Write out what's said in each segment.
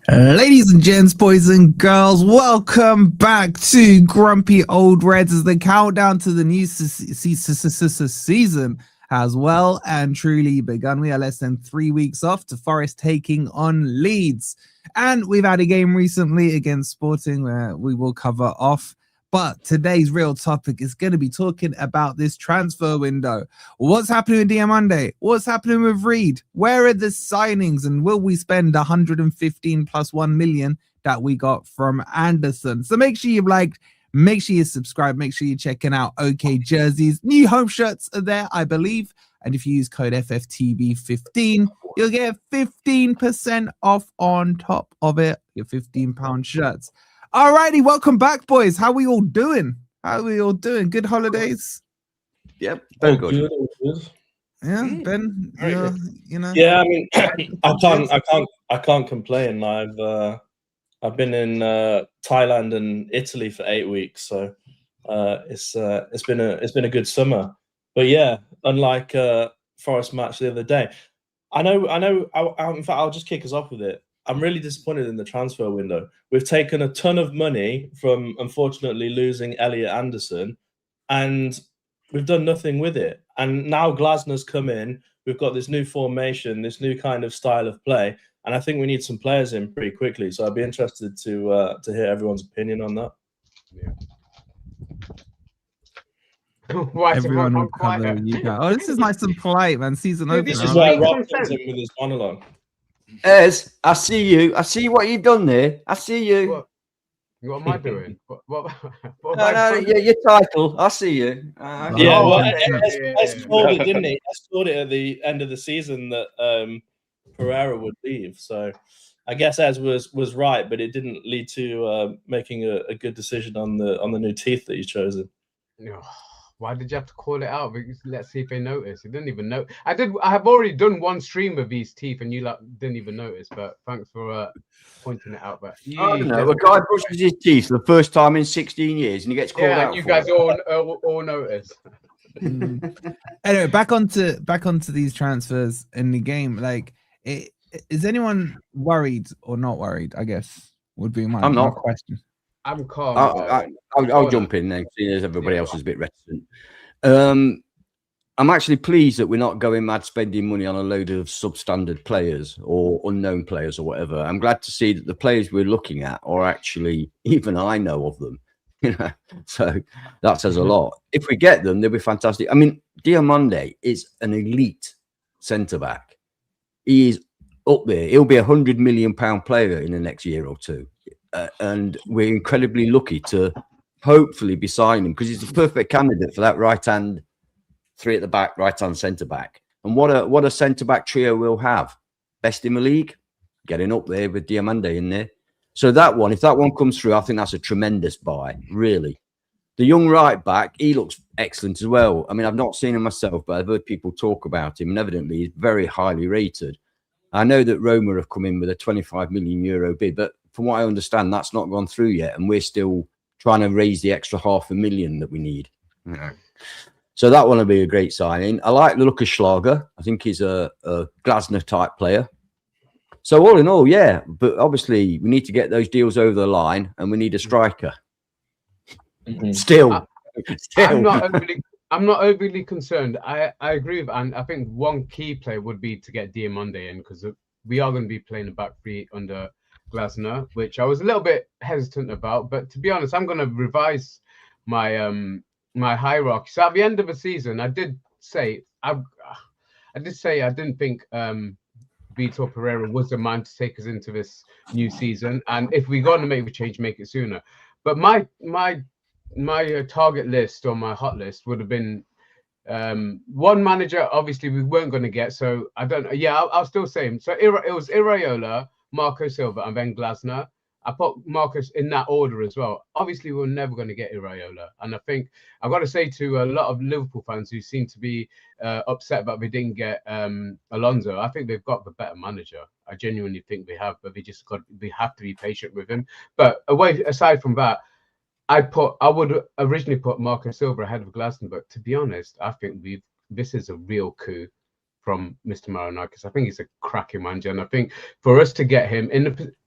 Ladies and gents, boys and girls, welcome back to Grumpy Old Reds as the countdown to the new season has well and truly begun. We are less than 3 weeks off to Forest taking on Leeds. And we've had a game recently against Sporting where we will cover off. But today's real topic is going to be talking about this transfer window. What's happening with Diamande? What's happening with Reed? Where are the signings? And will we spend 115 plus 1 million that we got from Anderson? So make sure you've liked, make sure you subscribe, make sure you're checking out OK Jerseys. New home shirts are there, I believe. And if you use code FFTV15, you'll get 15% off on top of it, your £15 shirts. Alrighty, welcome back, boys. How are we all doing? Good holidays? Yep, very good. Yeah, Ben, you know. Yeah, I mean, I can't complain. I've been in Thailand and Italy for 8 weeks, so it's been a good summer. But yeah, unlike Forest match the other day, I know. In fact, I'll just kick us off with it. I'm really disappointed in the transfer window. We've taken a ton of money from, unfortunately, losing Elliot Anderson, and we've done nothing with it. And now Glasner's come in. We've got this new formation, this new kind of style of play, and I think we need some players in pretty quickly. So I'd be interested to hear everyone's opinion on that. Yeah. Everyone will cover you guys. Oh, this is nice and polite, man. Season opener. This is where Rob comes in with his monologue. Ez, I see you. I see what you've done there. I see you. What am I doing? What your title. I see you. Ez told it, didn't he? Ez told it at the end of the season that Pereira would leave. So I guess Ez was right, but it didn't lead to making a good decision on the new teeth that he's chosen. No. Why did you have to call it out? Let's see if they notice. You didn't even know. I have already done one stream of these teeth, and you didn't even notice. But thanks for pointing it out. But I don't know. A guy brushes his teeth for the first time in 16 years, and he gets called out. You guys all notice. Anyway, back onto these transfers in the game. Like, is anyone worried or not worried? I guess would be my question. I'm calm. I'll jump in then, seeing as everybody else is a bit reticent. I'm actually pleased that we're not going mad spending money on a load of substandard players or unknown players or whatever. I'm glad to see that the players we're looking at are actually, even I know of them. So that says a lot. If we get them, they'll be fantastic. I mean, Diamande is an elite centre back. He is up there. He'll be £100 million player in the next year or two. And we're incredibly lucky to hopefully be signing him because he's the perfect candidate for that right-hand three at the back, right-hand centre-back. And what a centre-back trio we'll have. Best in the league, getting up there with Diamande in there. So that one, if that one comes through, I think that's a tremendous buy, really. The young right-back, he looks excellent as well. I mean, I've not seen him myself, but I've heard people talk about him, and evidently he's very highly rated. I know that Roma have come in with a €25 million bid, but from what I understand, that's not gone through yet, and we're still trying to raise the extra $500,000 that we need. So that one will be a great signing. I like the look of Schlager. I think he's a Glasner type player. So all in all, yeah. But obviously, we need to get those deals over the line, and we need a striker. Still. I'm not overly concerned. I agree with, and I think one key play would be to get Diamande in because we are going to be playing a back three under Glasner, which I was a little bit hesitant about. But to be honest, I'm going to revise my my hierarchy. So at the end of the season, I did say I didn't think Vitor Pereira was the man to take us into this new season, and if we're going to make the change, make it sooner. But my my target list or my hot list would have been one manager. Obviously, we weren't going to get. So I don't know. Yeah, I'll still say him. So it was Iraola, Marco Silva, and then Glasner. I put Marcus in that order as well. Obviously, we're never going to get Iraola. And I think I've got to say to a lot of Liverpool fans who seem to be upset that we didn't get Alonso, I think they've got the better manager. I genuinely think they have, but we have to be patient with him. But aside from that, I would originally put Marco Silva ahead of Glasner, but to be honest, I think this is a real coup from Mr. Marinakis. I think he's a cracking manager, and I think for us to get him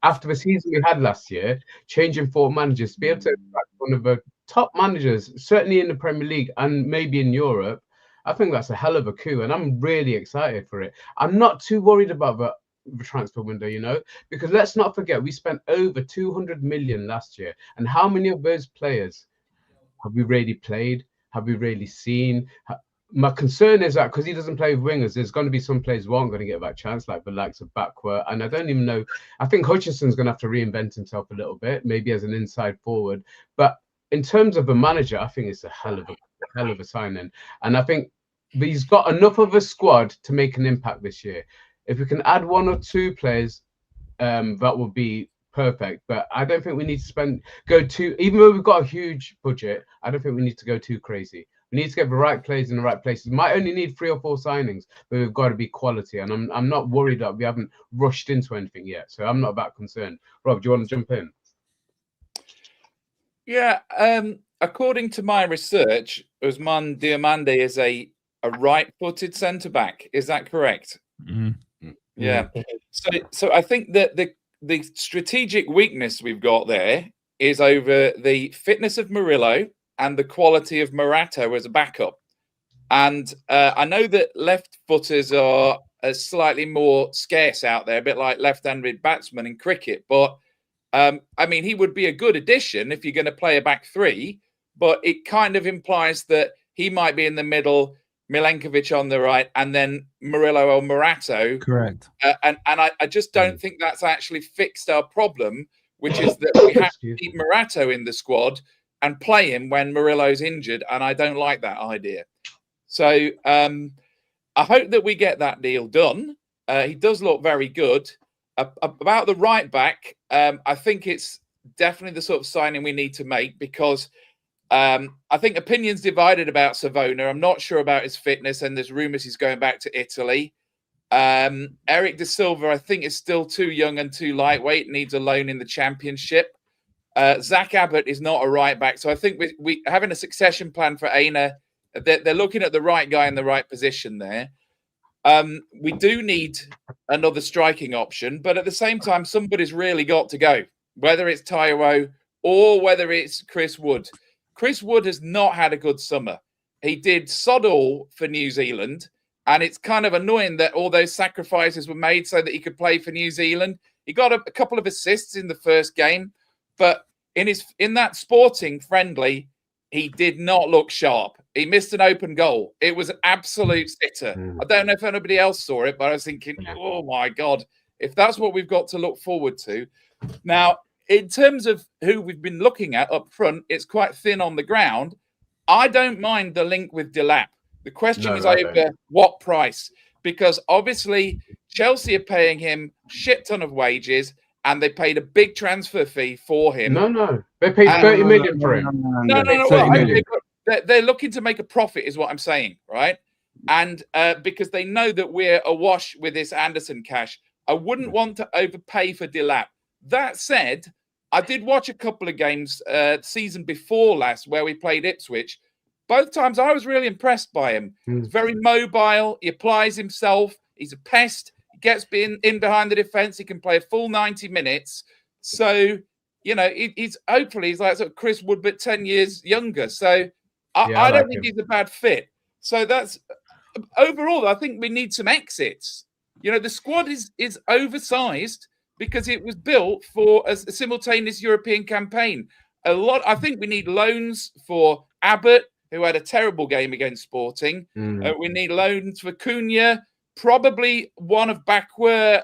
after the season we had last year, changing 4 managers, to be able to attract one of the top managers, certainly in the Premier League and maybe in Europe, I think that's a hell of a coup, and I'm really excited for it. I'm not too worried about the transfer window, because let's not forget we spent over 200 million last year, and how many of those players have we really played? Have we really seen? My concern is that because he doesn't play with wingers, there's going to be some players who aren't going to get that chance, like the likes of Backward. And I don't even know. I think Hutchinson's going to have to reinvent himself a little bit, maybe as an inside forward. But in terms of the manager, I think it's a hell of a signing. And I think he's got enough of a squad to make an impact this year. If we can add 1 or 2 players, that would be perfect. But I don't think we need to even though we've got a huge budget, I don't think we need to go too crazy. We need to get the right players in the right places. We might only need 3 or 4 signings, but we've got to be quality. And I'm not worried that we haven't rushed into anything yet. So I'm not that concerned. Rob, do you want to jump in? Yeah. According to my research, Ousmane Diomande is a right-footed centre-back. Is that correct? Mm-hmm. Yeah. So I think that the strategic weakness we've got there is over the fitness of Murillo and the quality of Morata as a backup. And I know that left footers are slightly more scarce out there, a bit like left-handed batsmen in cricket. But I mean, he would be a good addition if you're going to play a back 3, but it kind of implies that he might be in the middle, Milenkovic on the right, and then Murillo or Morato. Correct. And I just don't think that's actually fixed our problem, which is that we have to keep Morato in the squad and play him when Murillo's injured, and I don't like that idea. So I hope that we get that deal done. He does look very good. About the right back, I think it's definitely the sort of signing we need to make, because I think opinions divided about Savona. I'm not sure about his fitness, and there's rumours he's going back to Italy. Eric De Silva, I think, is still too young and too lightweight, needs a loan in the Championship. Zach Abbott is not a right back. So I think we having a succession plan for Aina, they're looking at the right guy in the right position there. We do need another striking option, but at the same time, somebody's really got to go, whether it's Taiwo or whether it's Chris Wood. Chris Wood has not had a good summer. He did sod all for New Zealand, and it's kind of annoying that all those sacrifices were made so that he could play for New Zealand. He got a couple of assists in the first game, but in that Sporting friendly, he did not look sharp. He missed an open goal. It was an absolute sitter. I don't know if anybody else saw it, but I was thinking, oh my God, if that's what we've got to look forward to. Now, in terms of who we've been looking at up front, it's quite thin on the ground. I don't mind the link with Delap. The question is over what price, because obviously Chelsea are paying him a shit ton of wages, and they paid a big transfer fee for him. No. They paid 30 million for him. No. Well, they're looking to make a profit, is what I'm saying, right? And because they know that we're awash with this Anderson cash, I wouldn't want to overpay for Delap. That said, I did watch a couple of games season before last where we played Ipswich. Both times I was really impressed by him. He's very mobile. He applies himself. He's a pest. Gets in behind the defense. He can play a full 90 minutes. So, he's hopefully he's like sort of Chris Wood, but 10 years younger. So I don't think he's a bad fit. So that's overall, I think we need some exits. The squad is oversized because it was built for a simultaneous European campaign. I think we need loans for Abbott, who had a terrible game against Sporting. We need loans for Cunha. Probably one of Backward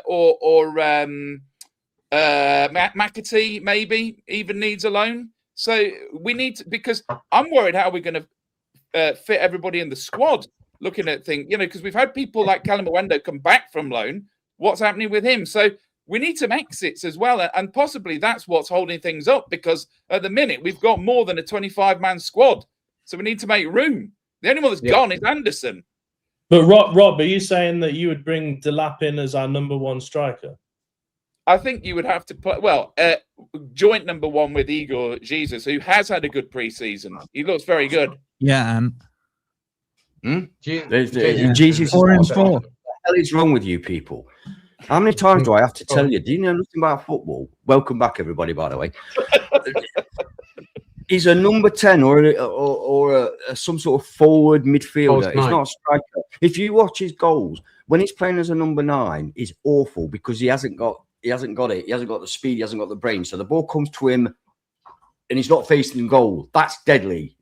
or McAtee maybe even needs a loan. So we need to, because I'm worried how we're going to fit everybody in the squad. Looking at things, because we've had people like Callum Owendo come back from loan. What's happening with him? So we need some exits as well, and possibly that's what's holding things up. Because at the minute we've got more than a 25-man squad, so we need to make room. The only one that's gone is Anderson. But Rob, are you saying that you would bring Delap in as our #1 striker? I think you would have to put joint #1 with Igor Jesus, who has had a good preseason. He looks very good. Yeah, and Jesus 4 and 4. What the hell is wrong with you people? How many times do I have to tell you? Do you know nothing about football? Welcome back, everybody, by the way. He's a number 10 or some sort of forward midfielder. He's not a striker. If you watch his goals, when he's playing as a number 9, he's awful because he hasn't got it. He hasn't got the speed. He hasn't got the brain. So the ball comes to him and he's not facing goal. That's deadly.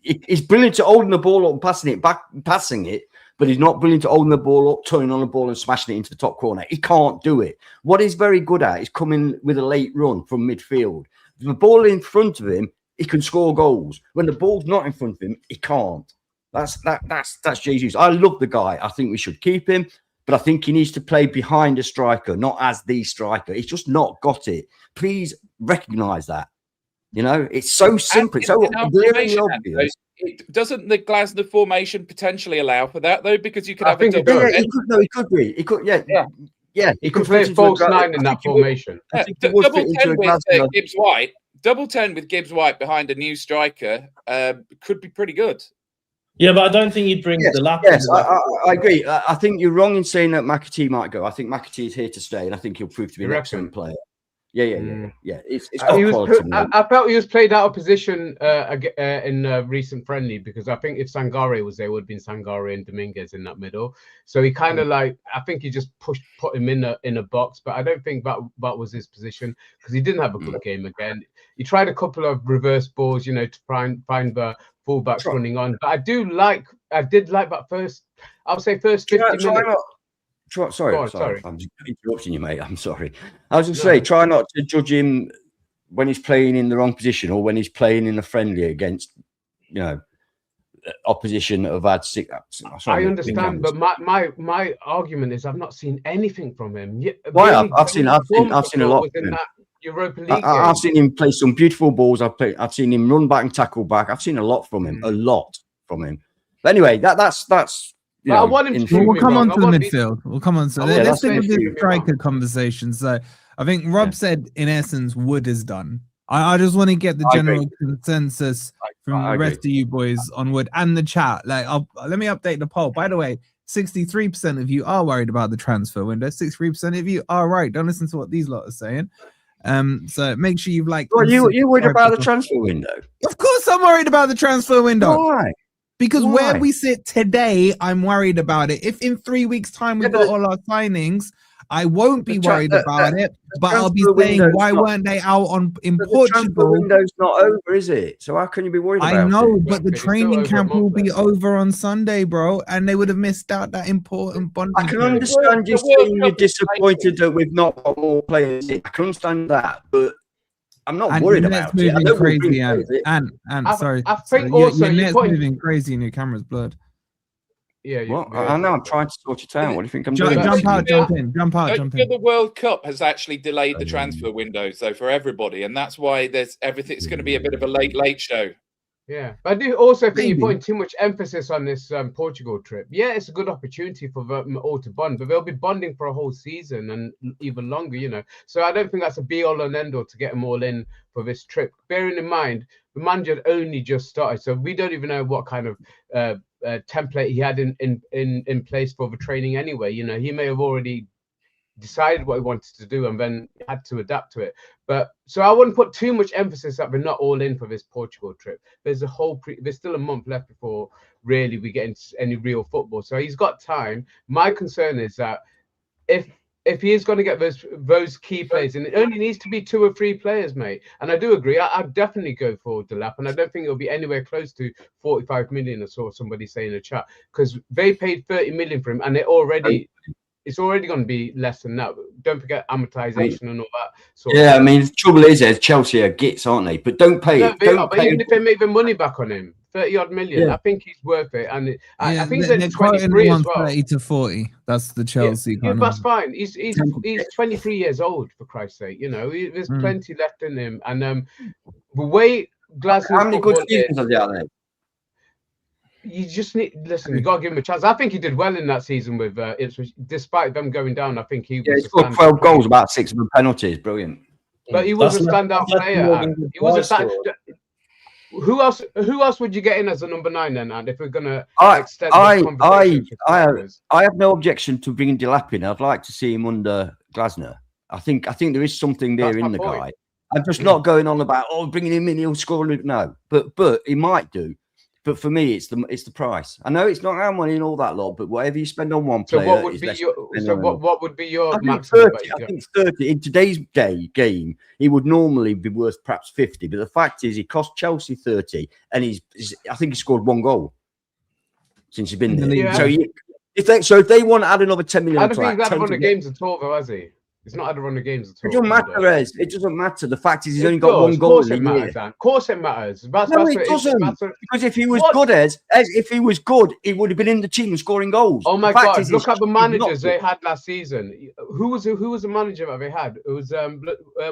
He's brilliant at holding the ball up and passing it, but he's not brilliant at holding the ball up, turning on the ball and smashing it into the top corner. He can't do it. What he's very good at is coming with a late run from midfield. If the ball in front of him, he can score goals. When the ball's not in front of him, he can't. That's Jesus. I love the guy. I think we should keep him, but I think he needs to play behind a striker, not as the striker. He's just not got it. Please recognise that. It's so simple. It's so glaringly obvious. Doesn't the Glasner formation potentially allow for that, though? Because you could have a double. He could be. He could. Yeah. He could play false 9 in that formation. Double 10 with Gibbs White. Double 10 with Gibbs White behind a new striker could be pretty good. Yeah, but I don't think you'd bring the lap. Yes, I agree. I think you're wrong in saying that McAtee might go. I think McAtee is here to stay, and I think he'll prove to be an excellent player. Yeah. It's I felt he was played out of position in a recent friendly because I think if Sangare was there, it would have been Sangare and Dominguez in that middle. So he kind of I think he just put him in a box, but I don't think that was his position because he didn't have a good game again. He tried a couple of reverse balls, to find the fullbacks running on. But I did like that first 50 minutes. Sorry. I'm just interrupting you, mate. I'm sorry. I was going to say, try not to judge him when he's playing in the wrong position or when he's playing in a friendly against, opposition that have had 6. I understand, but my argument is I've not seen anything from him. Why? I've seen a lot from him. Europa League I've seen him play some beautiful balls. I've seen him run back and tackle back. I've seen a lot from him. But anyway, that's. We'll come on to the midfield. We'll come on to let's stick with the striker conversation. So I think Rob said, in essence, Wood is done. I just want to get the general consensus from the rest of you boys on Wood and the chat. Let me update the poll. By the way, 63% of you are worried about the transfer window. 63% of you are right. Don't listen to what these lot are saying. So make sure you've you worried about the transfer window? Of course, I'm worried about the transfer window. Why? Because where we sit today, I'm worried about it. If in 3 weeks' time we've got all our signings, I won't be worried about it. But I'll be saying, why weren't they out in Portugal? The transfer window's not over, is it? So how can you be worried about it? I know, but the training camp will be over on Sunday, bro, and they would have missed out that important bonding. I can understand you saying you're disappointed that we've not got more players. I can understand that, but I'm not worried about it. Moving crazy, and sorry. I think also your moving crazy and your camera's blurred. Yeah. I know. I'm trying to sort it out. What do you think I'm doing? Jump out, jump in. The World Cup has actually delayed the transfer windows, though, for everybody, and that's why everything's going to be a bit of a late show. Yeah, but I do also think you're putting too much emphasis on this Portugal trip. Yeah, it's a good opportunity for them all to bond, but they'll be bonding for a whole season and even longer, So I don't think that's a be-all and end-all to get them all in for this trip. Bearing in mind, the manager only just started, so we don't even know what kind of template he had in place for the training anyway. He may have already decided what he wanted to do and then had to adapt to it. But so I wouldn't put too much emphasis that we're not all in for this Portugal trip. There's still a month left before really we get into any real football. So he's got time. My concern is that if he is going to get those key players, and it only needs to be 2 or 3 players, mate. And I do agree. I'd definitely go for Delap, and I don't think it'll be anywhere close to 45 million. I saw somebody say in the chat because they paid 30 million for him, and they already. it's already going to be less than that. Don't forget amortization and all that. Yeah, I mean, the trouble is, Chelsea are gits, aren't they? But don't pay it. But even if they make the money back on him, 30-odd million, Yeah. I think he's worth it. And I think they're he's 23 as well. 30 to 40. That's the Chelsea kind That's of. fine. He's 23 years old, for Christ's sake. You know, there's plenty left in him. And the way Glasner, how many good seasons have they had? You just need listen. You got to give him a chance. I think he did well in that season with Ipswich, despite them going down. I think he he scored 12 goals, about 6 of them penalties. Brilliant. But he was a standout player. He was a Who else would you get in as a number 9 then? And if we're gonna extend this conversation, I have no objection to bringing Delap in. I'd like to see him under Glasner. I think there is something there in the guy. I'm just not going on about bringing him in, he'll score. No, but he might do. But for me, it's the price. I know it's not our money and all that lot, but whatever you spend on one player, what would be your maximum? I think 30 in today's game. He would normally be worth perhaps 50, but the fact is, he cost Chelsea 30, and I think he scored 1 goal since he's been there. Yeah. So if they want to add another 10 million, I don't think he's had a run of games at all, though, has he? He's not had a run of games at all. It doesn't matter, Ez. It doesn't matter. The fact is, he's only got 1 goal. Of course it matters. No, it doesn't. Because if he was good, if he was good, he would have been in the team and scoring goals. Oh my God! Look at the managers they had last season. Who was the manager that they had? It was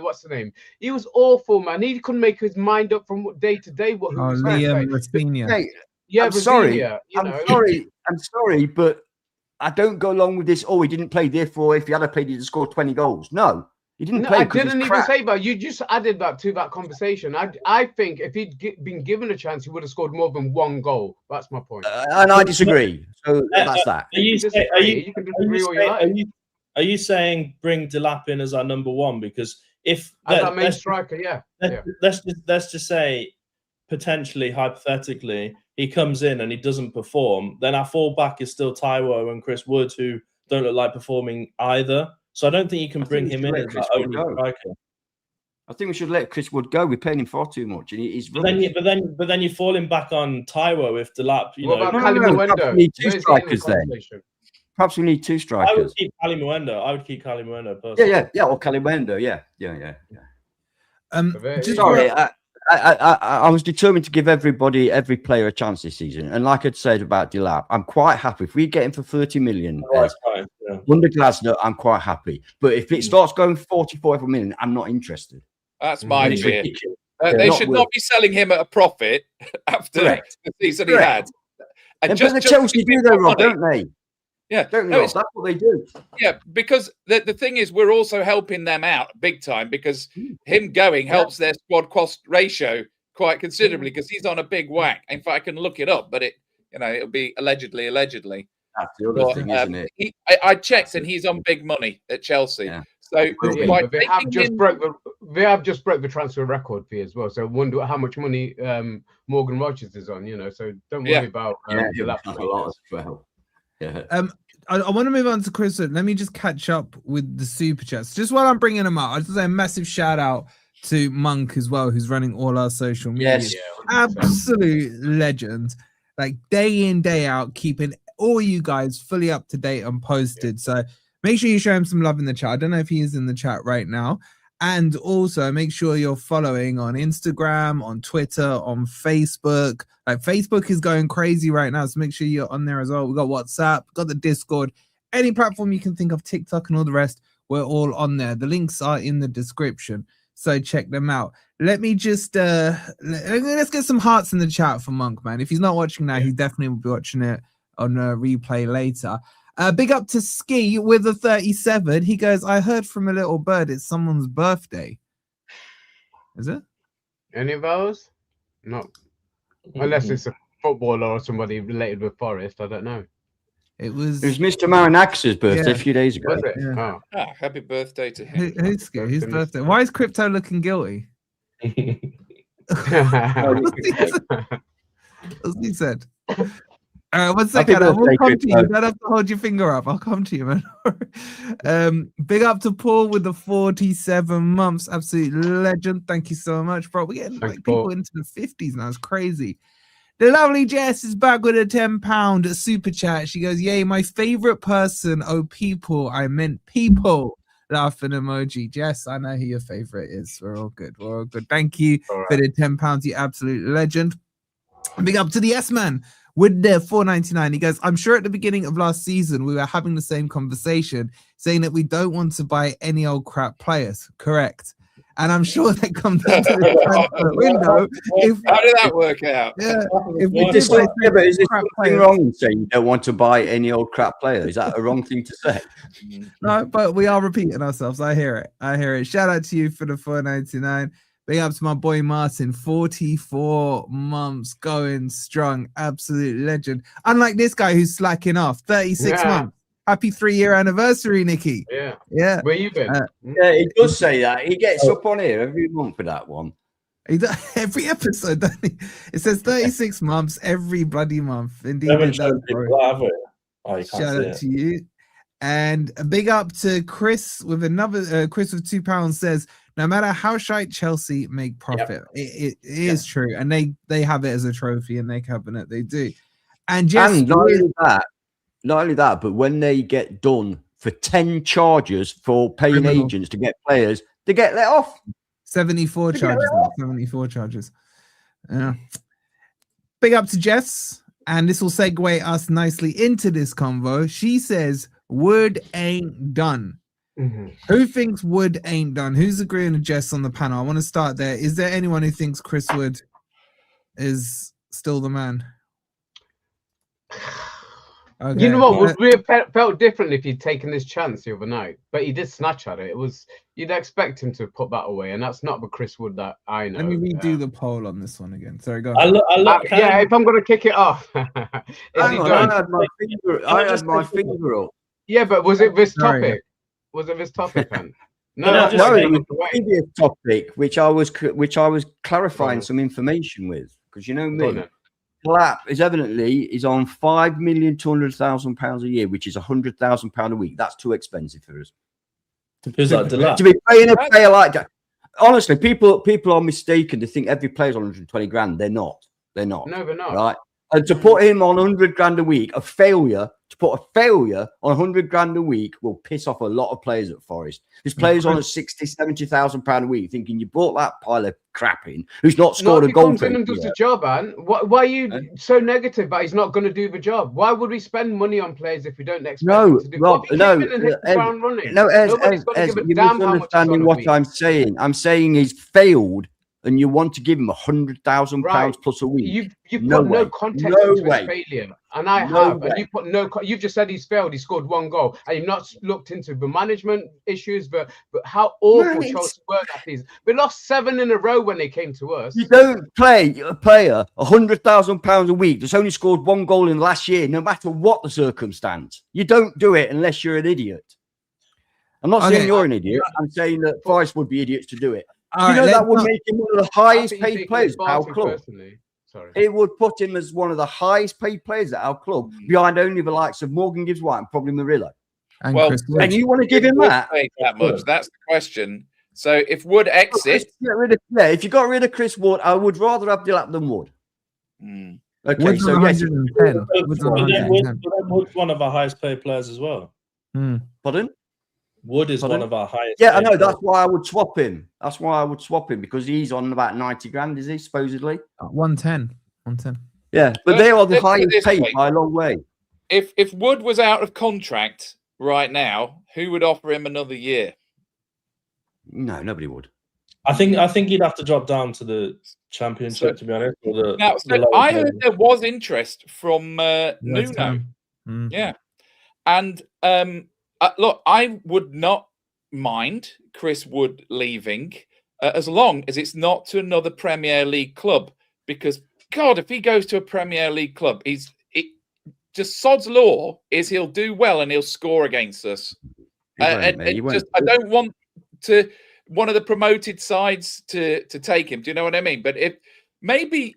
what's the name? He was awful, man. He couldn't make his mind up from day to day. Liam Rafinha. Yeah, I'm sorry. I'm sorry, but I don't go along with this. He didn't play, therefore, if he had played, he'd score 20 goals. No, he didn't play. I didn't even say that. You just added that to that conversation. I think if he'd been given a chance, he would have scored more than 1 goal. That's my point. And I disagree. So that's that. Are you saying bring Delap in as our number 1? Because if as our main striker, let's just say, potentially, hypothetically, he comes in and he doesn't perform, then our fullback is still Taiwo and Chris Wood, who don't look like performing either. So I don't think you can bring him in as our only striker. I think we should let Chris Wood go. We're paying him far too much, and he's. But then you're falling back on Taiwo if Delap. Perhaps we need 2 strikers then. Perhaps we need 2 strikers. I would keep Kali Muendo personally. Yeah. Or Kali Muendo. Yeah. Sorry. I was determined to give every player a chance this season, and like I'd said about Delap, I'm quite happy if we get him for 30 million. Under Glasner, I'm quite happy. But if it starts going 40 million, I'm not interested. That's my fear. They should not be selling him at a profit after the season he had. And just the Chelsea do though, Rob, don't they? Yeah, that's what they do. Yeah, because the thing is, we're also helping them out big time because him going helps their squad cost ratio quite considerably because he's on a big whack. In fact, I can look it up, but it'll be allegedly. That's the other thing, isn't it? I checked, and he's on big money at Chelsea. Yeah. So they have just broke the transfer record fee as well. So I wonder how much money Morgan Rogers is on. So don't worry about a lot as well. Yeah. I want to move on to Chris. Let me just catch up with the super chats. Just while I'm bringing them up, I just say a massive shout out to Monk as well, who's running all our social media. Yes, absolute legend. Like day in, day out, keeping all you guys fully up to date and posted. So make sure you show him some love in the chat. I don't know if he is in the chat right now. And also make sure you're following on Instagram, on Twitter, on Facebook. Like Facebook is going crazy right now, so make sure you're on there as well. We've got WhatsApp, got the Discord, any platform you can think of, TikTok and all the rest, we're all on there. The links are in the description, so check them out. Let me just let's get some hearts in the chat for Monk, man. If he's not watching now, he definitely will be watching it on a replay later. Big up to Ski with a 37. He goes, I heard from a little bird it's someone's birthday. Is it? Any of those? No. Unless it's a footballer or somebody related with Forest. I don't know. It was Mr. Marinax's birthday a few days ago. Was it? Yeah. Oh, happy birthday to him. Who's Ski? His birthday. Why is Crypto looking guilty? What's he said? 1 second, I will come to you. You don't have to hold your finger up. I'll come to you, man. Big up to Paul with the 47 months. Absolute legend. Thank you so much, bro. We're getting people into the 50s now. It's crazy. The lovely Jess is back with a £10 super chat. She goes, yay, my favorite person. Oh, people. I meant people. Laughing emoji. Jess, I know who your favorite is. We're all good. We're all good. Thank you for the £10, you absolute legend. Big up to the S-Man with the $4.99. He goes, I'm sure at the beginning of last season, we were having the same conversation, saying that we don't want to buy any old crap players. Correct. And I'm sure that comes into the transfer window. How did that work out? Yeah, if we Is did buy there crap something players, wrong in saying you don't want to buy any old crap player? Is that a wrong thing to say? no, but we are repeating ourselves. I hear it. I hear it. Shout out to you for the $4.99. Big up to my boy Martin, 44 months going strong, absolute legend. Unlike this guy who's slacking off, 36 months. Happy 3-year anniversary, Nicky. Yeah. Where you been? Yeah, he does say that. He gets up on here every month for that one. He does, every episode, doesn't he? It says 36 months every bloody month. Indeed, it does, bro. Shout out to you. And a big up to Chris with another. Chris with £2 says, no matter how shite Chelsea make profit, it is true, and they have it as a trophy in their cabinet. They do, and just not only that, but when they get done for 10 charges for paying agents to get players, they get let off. 74 charges. 74 charges. Yeah. Big up to Jess, and this will segue us nicely into this convo. She says, Wood ain't done. Who thinks Wood ain't done? Who's agreeing with Jess on the panel? I want to start there. Is there anyone who thinks Chris Wood is still the man? Okay. You know what? Would we have felt differently if he'd taken this chance the other night? But he did snatch at it. You'd expect him to put that away, and that's not the Chris Wood that I know. Let me redo the poll on this one again. Sorry, go on. If I'm going to kick it off. I had my finger up. Yeah, but was it this topic? Was it this topic, man? No, it was the previous topic, which I was clarifying some information with, because you know me. Clap is evidently on £5,200,000 a year, which is £100,000 a week. That's too expensive for us. To be paying a player like that. Honestly, people are mistaken to think every player's on 120 grand. They're not. No, they're not. Right. And to put him on 100 grand a week, to put a failure on 100 grand a week will piss off a lot of players at Forest. There's players on a 60, 70,000 pound a week thinking you bought that pile of crap in who's not scored a goal. Comes in and does the job, man. Why are you so negative that he's not going to do the job? Why would we spend money on players if we don't expect him to do? Rob, you're misunderstanding what I'm saying. I'm saying he's failed. And you want to give him £100,000 plus a week? You put no context into his failure, and I have. And you put no. You've just said he's failed. He scored 1 goal, and you've not looked into the management issues, but how awful Chelsea were that season. We lost 7 in a row when they came to us. You don't play a player £100,000 a week that's only scored 1 goal in the last year, no matter what the circumstance. You don't do it unless you're an idiot. I'm not saying you're an idiot. I'm saying that Forest would be idiots to do it. That would make him one of the highest paid players at our club. It would put him as one of the highest paid players at our club, behind only the likes of Morgan Gibbs White and probably Marilla. And you want to give him that much? That's the question. So if Wood exits, if you got rid of Chris Wood, I would rather have Delap than Wood. Okay, Wood's so yes, Wood's one of our highest paid players as well. Pardon? Wood is one of our highest. Yeah, I know. That's why I would swap him. Because he's on about 90 grand, is he, supposedly? 110. Yeah, but they are the highest paid by a long way. If Wood was out of contract right now, who would offer him another year? No, nobody would. I think you'd have to drop down to the Championship, to be honest. I heard there was interest from Nuno. Yeah. And look, I would not mind Chris Wood leaving as long as it's not to another Premier League club. Because, God, if he goes to a Premier League club, just sod's law is he'll do well and he'll score against us. I don't want one of the promoted sides to take him. Do you know what I mean? But if maybe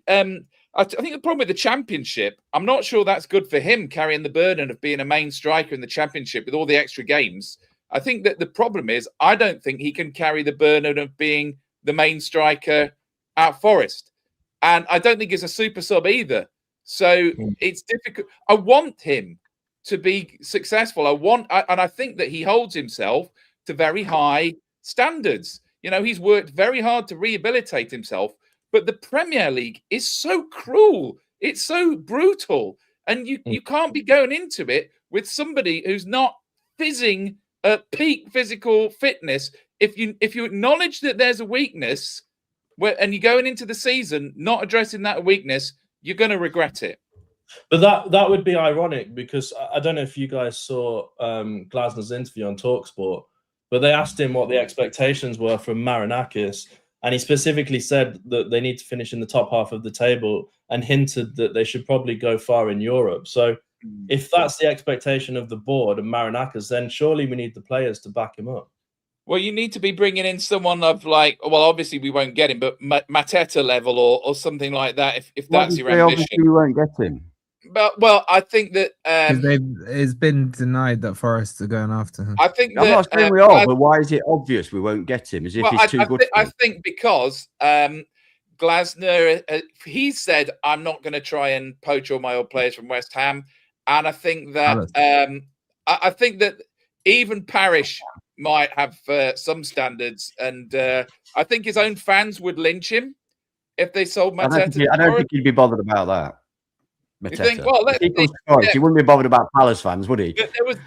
I think the problem with the Championship, I'm not sure that's good for him carrying the burden of being a main striker in the Championship with all the extra games. I think that the problem is I don't think he can carry the burden of being the main striker at Forest. And I don't think he's a super sub either. So it's difficult. I want him to be successful. And I think that he holds himself to very high standards. You know, he's worked very hard to rehabilitate himself, but the Premier League is so cruel. It's so brutal. And you can't be going into it with somebody who's not fizzing at peak physical fitness. If you acknowledge that there's a weakness and you're going into the season not addressing that weakness, you're going to regret it. But that would be ironic, because I don't know if you guys saw Glasner's interview on TalkSport, but they asked him what the expectations were from Marinakis, and he specifically said that they need to finish in the top half of the table and hinted that they should probably go far in Europe. So if that's the expectation of the board and Marinakis, then surely we need the players to back him up. Well, you need to be bringing in someone of like, well, obviously we won't get him, but Mateta level or something like that, if that's your ambition. Obviously we won't get him. But well, I think that it's been denied that Forest are going after him. I think I'm not saying we are, but why is it obvious we won't get him? As if he's too good. I think because Glasner, he said, "I'm not going to try and poach all my old players from West Ham," and I think that I think that even Parish might have some standards, and I think his own fans would lynch him if they sold Mateta. I don't think he'd be bothered about that. You think, well, he wouldn't be bothered about Palace fans, would he?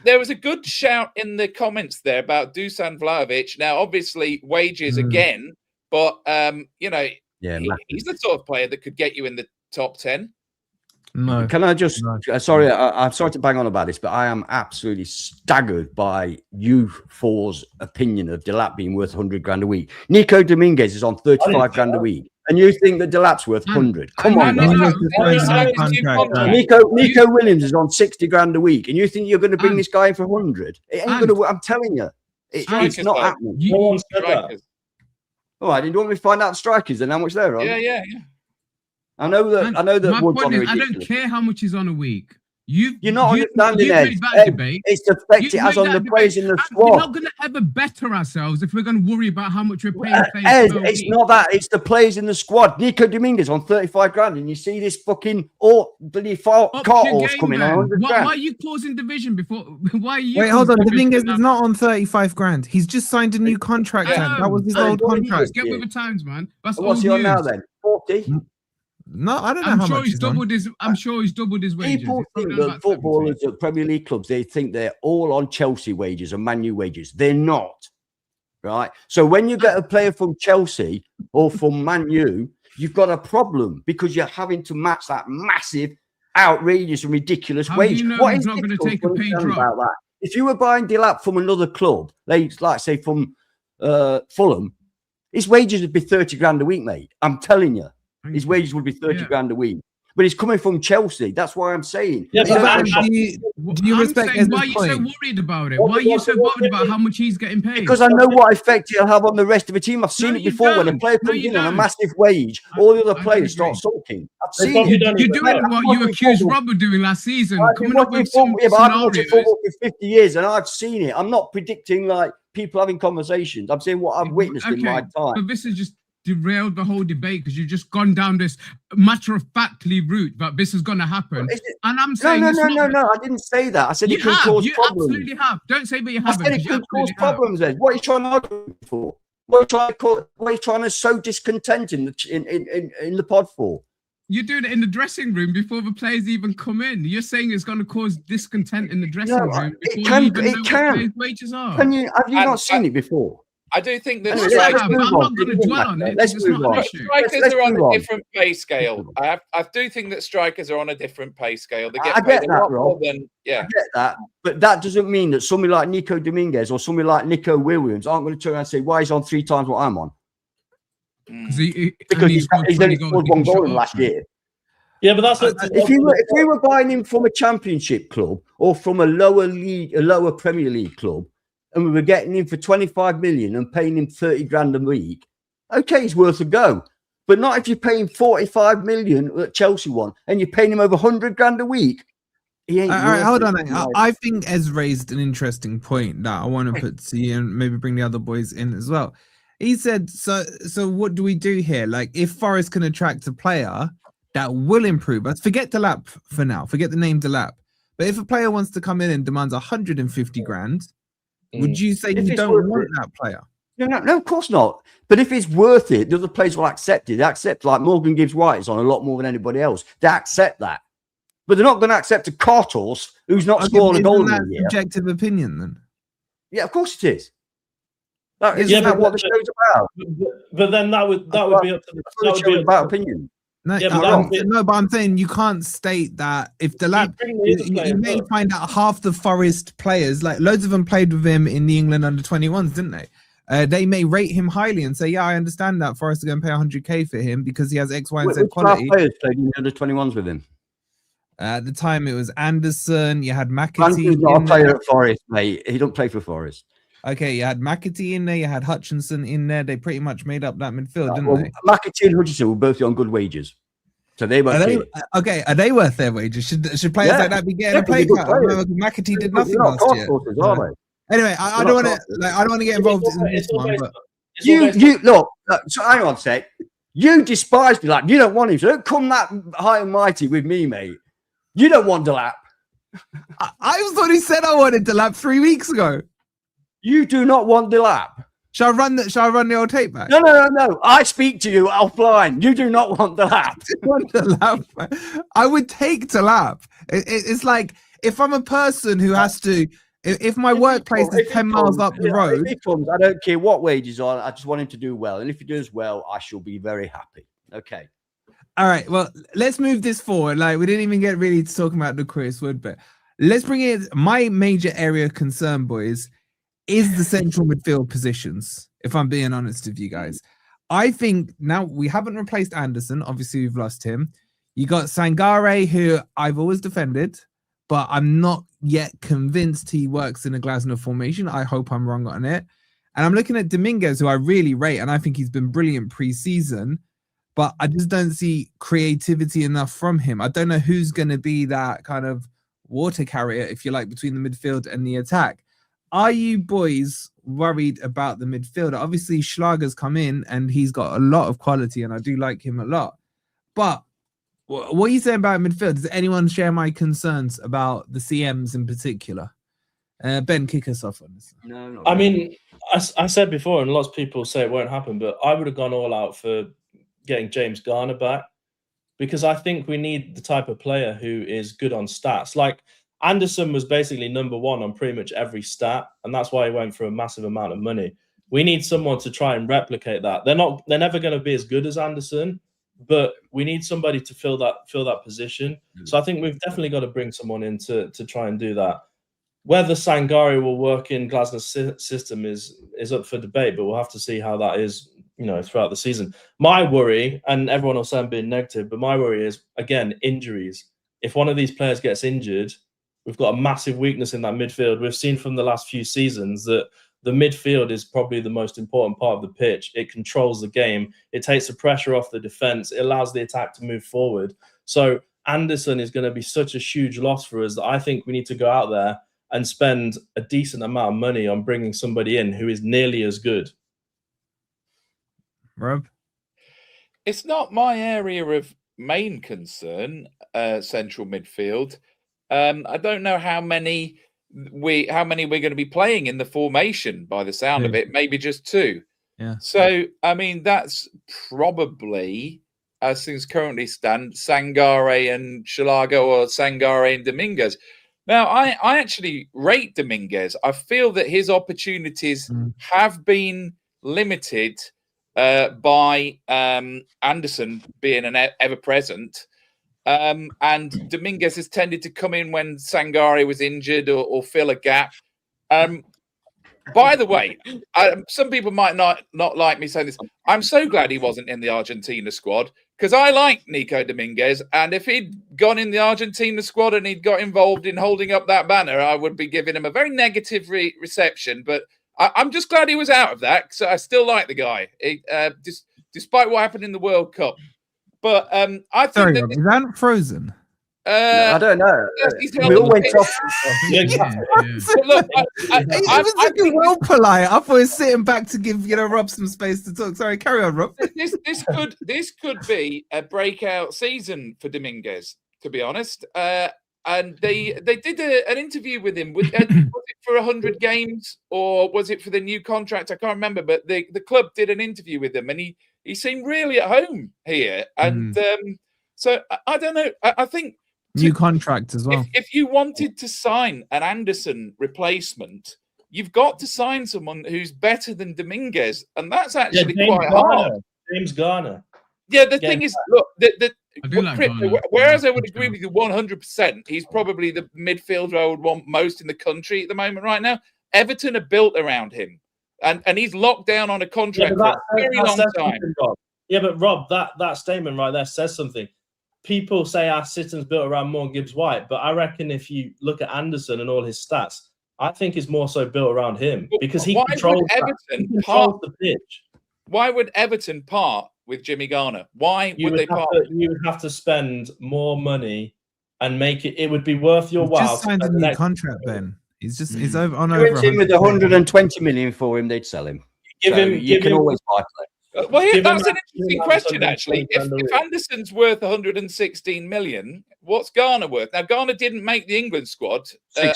There was a good shout in the comments there about Dusan Vlahovic. Now, obviously, wages again, but you know, he's the sort of player that could get you in the top 10. No. Can I just? Sorry, I'm sorry to bang on about this, but I am absolutely staggered by you four's opinion of Delap being worth 100 grand a week. Nico Dominguez is on 35 grand a week. And you think that Delap's worth 100? Come on, Nico Williams is on 60 grand a week, and you think you're going to bring this guy in for 100? It ain't going to. I'm telling you, it's not happening. All right, do you want me to find out the strikers and how much they're on? Yeah. I know that. My point is, I don't care how much he's on a week. You're not understanding it. It's the effect it has on the players in the squad. We're not going to ever better ourselves if we're going to worry about how much we're paying players. Ed, it's not that. It's the players in the squad. Nico Dominguez on 35 grand, and you see this fucking car horse coming on 100 grand. Why are you causing division before? Why are you? Wait, hold on. Dominguez is not on 35 grand. He's just signed a new contract. That was his old contract. Get with the times, man. That's what's he on now then? 40. No, I don't know how much he's doubled his. I'm sure he's doubled his wages. People think that footballers at Premier League clubs, they think they're all on Chelsea wages and Man U wages. They're not, right? So when you get a player from Chelsea or from Man U, you've got a problem because you're having to match that massive, outrageous and ridiculous wage. What is not going to take a pay drop about that? If you were buying Delap from another club, like say from Fulham, his wages would be 30 grand a week, mate. I'm telling you. His wages would be 30 grand a week. But he's coming from Chelsea. That's why I'm saying. Yeah, do you respect his why are you so worried about it? Why are you so worried about how much he's getting paid? Because I know what effect he'll have on the rest of the team. I've seen it before. When a player comes in on a massive wage, all the other players start sulking. I've seen it. You're doing what you accused Rob of doing last season. Coming up with some I've been watching football for 50 years and I've seen it. I'm not predicting like people having conversations. I'm saying what I've witnessed in my time. But this is just derailed the whole debate because you've just gone down this matter-of-factly route that this is going to happen. And I'm saying no, I didn't say that. I said it could cause problems. You absolutely have. Don't say that you haven't. I said it could cause problems, Ed. What are you trying to argue for? What are you trying to sow discontent in the pod for? You're doing it in the dressing room before the players even come in. You're saying it's going to cause discontent in the dressing room before you even know what players' wages are. Have you not seen it before? I do think that I'm not going to dwell on it. Let's move on. Strikers are on a different pay scale. I do think that strikers are on a different pay scale. They get paid a lot more than, I get that, but that doesn't mean that somebody like Nico Dominguez or somebody like Nico Williams aren't going to turn around and say, "Why he's on 3 times what I'm on?" Because he's only scored 1 goal in last year. Yeah, but that's if we were buying him from a championship club or from a lower Premier League club, and we were getting him for 25 million and paying him 30 grand a week, okay, he's worth a go. But not if you're paying 45 million at Chelsea one and you're paying him over 100 grand a week. He ain't. All right, hold on. I think Ez raised an interesting point that I want to put to you and maybe bring the other boys in as well. He said, so what do we do here? Like, if Forest can attract a player, that will improve us. Forget Delap for now. Forget the name Delap. But if a player wants to come in and demands 150 grand, would you say you don't want that player? No, of course not. But if it's worth it, the other players will accept it. They accept, like Morgan Gibbs White is on a lot more than anybody else. They accept that. But they're not going to accept a cart horse who's not scored a goal in a year. Subjective opinion, then. Yeah, of course it is. Isn't that what the show's about? But then that would be up to the about opinion. No, but I'm saying you can't state that if Delap, you may find out half the Forest players, like loads of them played with him in the England under-21s, didn't they? They may rate him highly and say, yeah, I understand that Forest are going to pay 100k for him because he has X, Y, and Z quality. Which players played in the under-21s with him? At the time, it was Anderson. You had McAtee. He's not a player at Forest, mate. He don't play for Forest. Okay, you had McAtee in there. You had Hutchinson in there. They pretty much made up that midfield, didn't they? McAtee and Hutchinson were both on good wages, so they were. Okay, are they worth their wages? Should players like that be getting a pay cut? McAtee did nothing last year. Anyway, I don't want to. I don't want to get involved in this one. But you look. So hang on a sec. You despise Delap. You don't want him. So don't come that high and mighty with me, mate. You don't want Delap. I was the one who said I wanted Delap 3 weeks ago. You do not want Delap. Shall I run the old tape back? No. I speak to you offline. You do not want Delap. I would take Delap. It's like if I'm a person who has to. If my workplace is 10 miles up the road, if he comes, I don't care what wages are. I just want him to do well, and if he does well, I shall be very happy. Okay. All right, well, let's move this forward. Like, we didn't even get really to talking about the Chris Wood, but let's bring it. My major area of concern, boys, is the central midfield positions, if I'm being honest with you guys. I think now we haven't replaced Anderson. Obviously, we've lost him. You got Sangare, who I've always defended, but I'm not yet convinced he works in a Glasner formation. I hope I'm wrong on it. And I'm looking at Dominguez, who I really rate, and I think he's been brilliant pre-season. But I just don't see creativity enough from him. I don't know who's going to be that kind of water carrier, if you like, between the midfield and the attack. Are you boys worried about the midfield? Obviously, Schlager's come in and he's got a lot of quality and I do like him a lot. But what are you saying about midfield? Does anyone share my concerns about the CMs in particular? Ben, kick us off on this. No, I mean, I said before, and lots of people say it won't happen, but I would have gone all out for getting James Garner back because I think we need the type of player who is good on stats. Like Anderson was basically number one on pretty much every stat, and that's why he went for a massive amount of money. We need someone to try and replicate that. They're never going to be as good as Anderson, but we need somebody to fill that position. So I think we've definitely got to bring someone in to try and do that. Whether Sangare will work in Glasner's system is up for debate, but we'll have to see how that is, throughout the season. My worry, and everyone will say I'm being negative, but my worry is, again, injuries. If one of these players gets injured, we've got a massive weakness in that midfield. We've seen from the last few seasons that the midfield is probably the most important part of the pitch. It controls the game. It takes the pressure off the defense. It allows the attack to move forward. So Anderson is going to be such a huge loss for us that I think we need to go out there and spend a decent amount of money on bringing somebody in who is nearly as good. Rob? It's not my area of main concern, central midfield. I don't know how many we're going to be playing in the formation by the sound of it, maybe just two. Yeah. So, I mean, that's probably, as things currently stand, Sangare and Shalago or Sangare and Dominguez. Now, I actually rate Dominguez. I feel that his opportunities have been limited by Anderson being an ever-present. And Dominguez has tended to come in when Sangare was injured or fill a gap. By the way, some people might not like me saying this. I'm so glad he wasn't in the Argentina squad because I like Nico Dominguez. And if he'd gone in the Argentina squad and he'd got involved in holding up that banner, I would be giving him a very negative reception. But I'm just glad he was out of that because I still like the guy, despite what happened in the World Cup. But I think is that frozen? I don't know. We all went off. Look, I was looking well polite. I thought he was sitting back to give Rob some space to talk. Sorry, carry on, Rob. This could be a breakout season for Dominguez, to be honest. And they did an interview with him. Was it for 100 games or was it for the new contract? I can't remember. But the club did an interview with him, and he seemed really at home here. And so I don't know. I think new contract as well. If you wanted to sign an Anderson replacement, you've got to sign someone who's better than Dominguez, and that's actually quite hard. James Garner. Yeah, the thing is, look, Garner. whereas I would agree with you 100%, he's probably the midfielder I would want most in the country at the moment right now. Everton are built around him, and he's locked down on a contract for a very long time. Yeah, but Rob, that statement right there says something. People say our system's built around Morgan Gibbs-White, but I reckon if you look at Anderson and all his stats, I think it's more so built around him because he controls the pitch. Why would Everton part with Jimmy Garner? Why would they part? You would have to spend more money and make it. It would be worth your while. Just signed a new contract, Ben. He's over on over. Over with 120 million for him, they'd sell him. You can always buy play. Well, that's an interesting question, actually. If Anderson's worth 116 million, what's Garner worth? Now, Garner didn't make the England squad.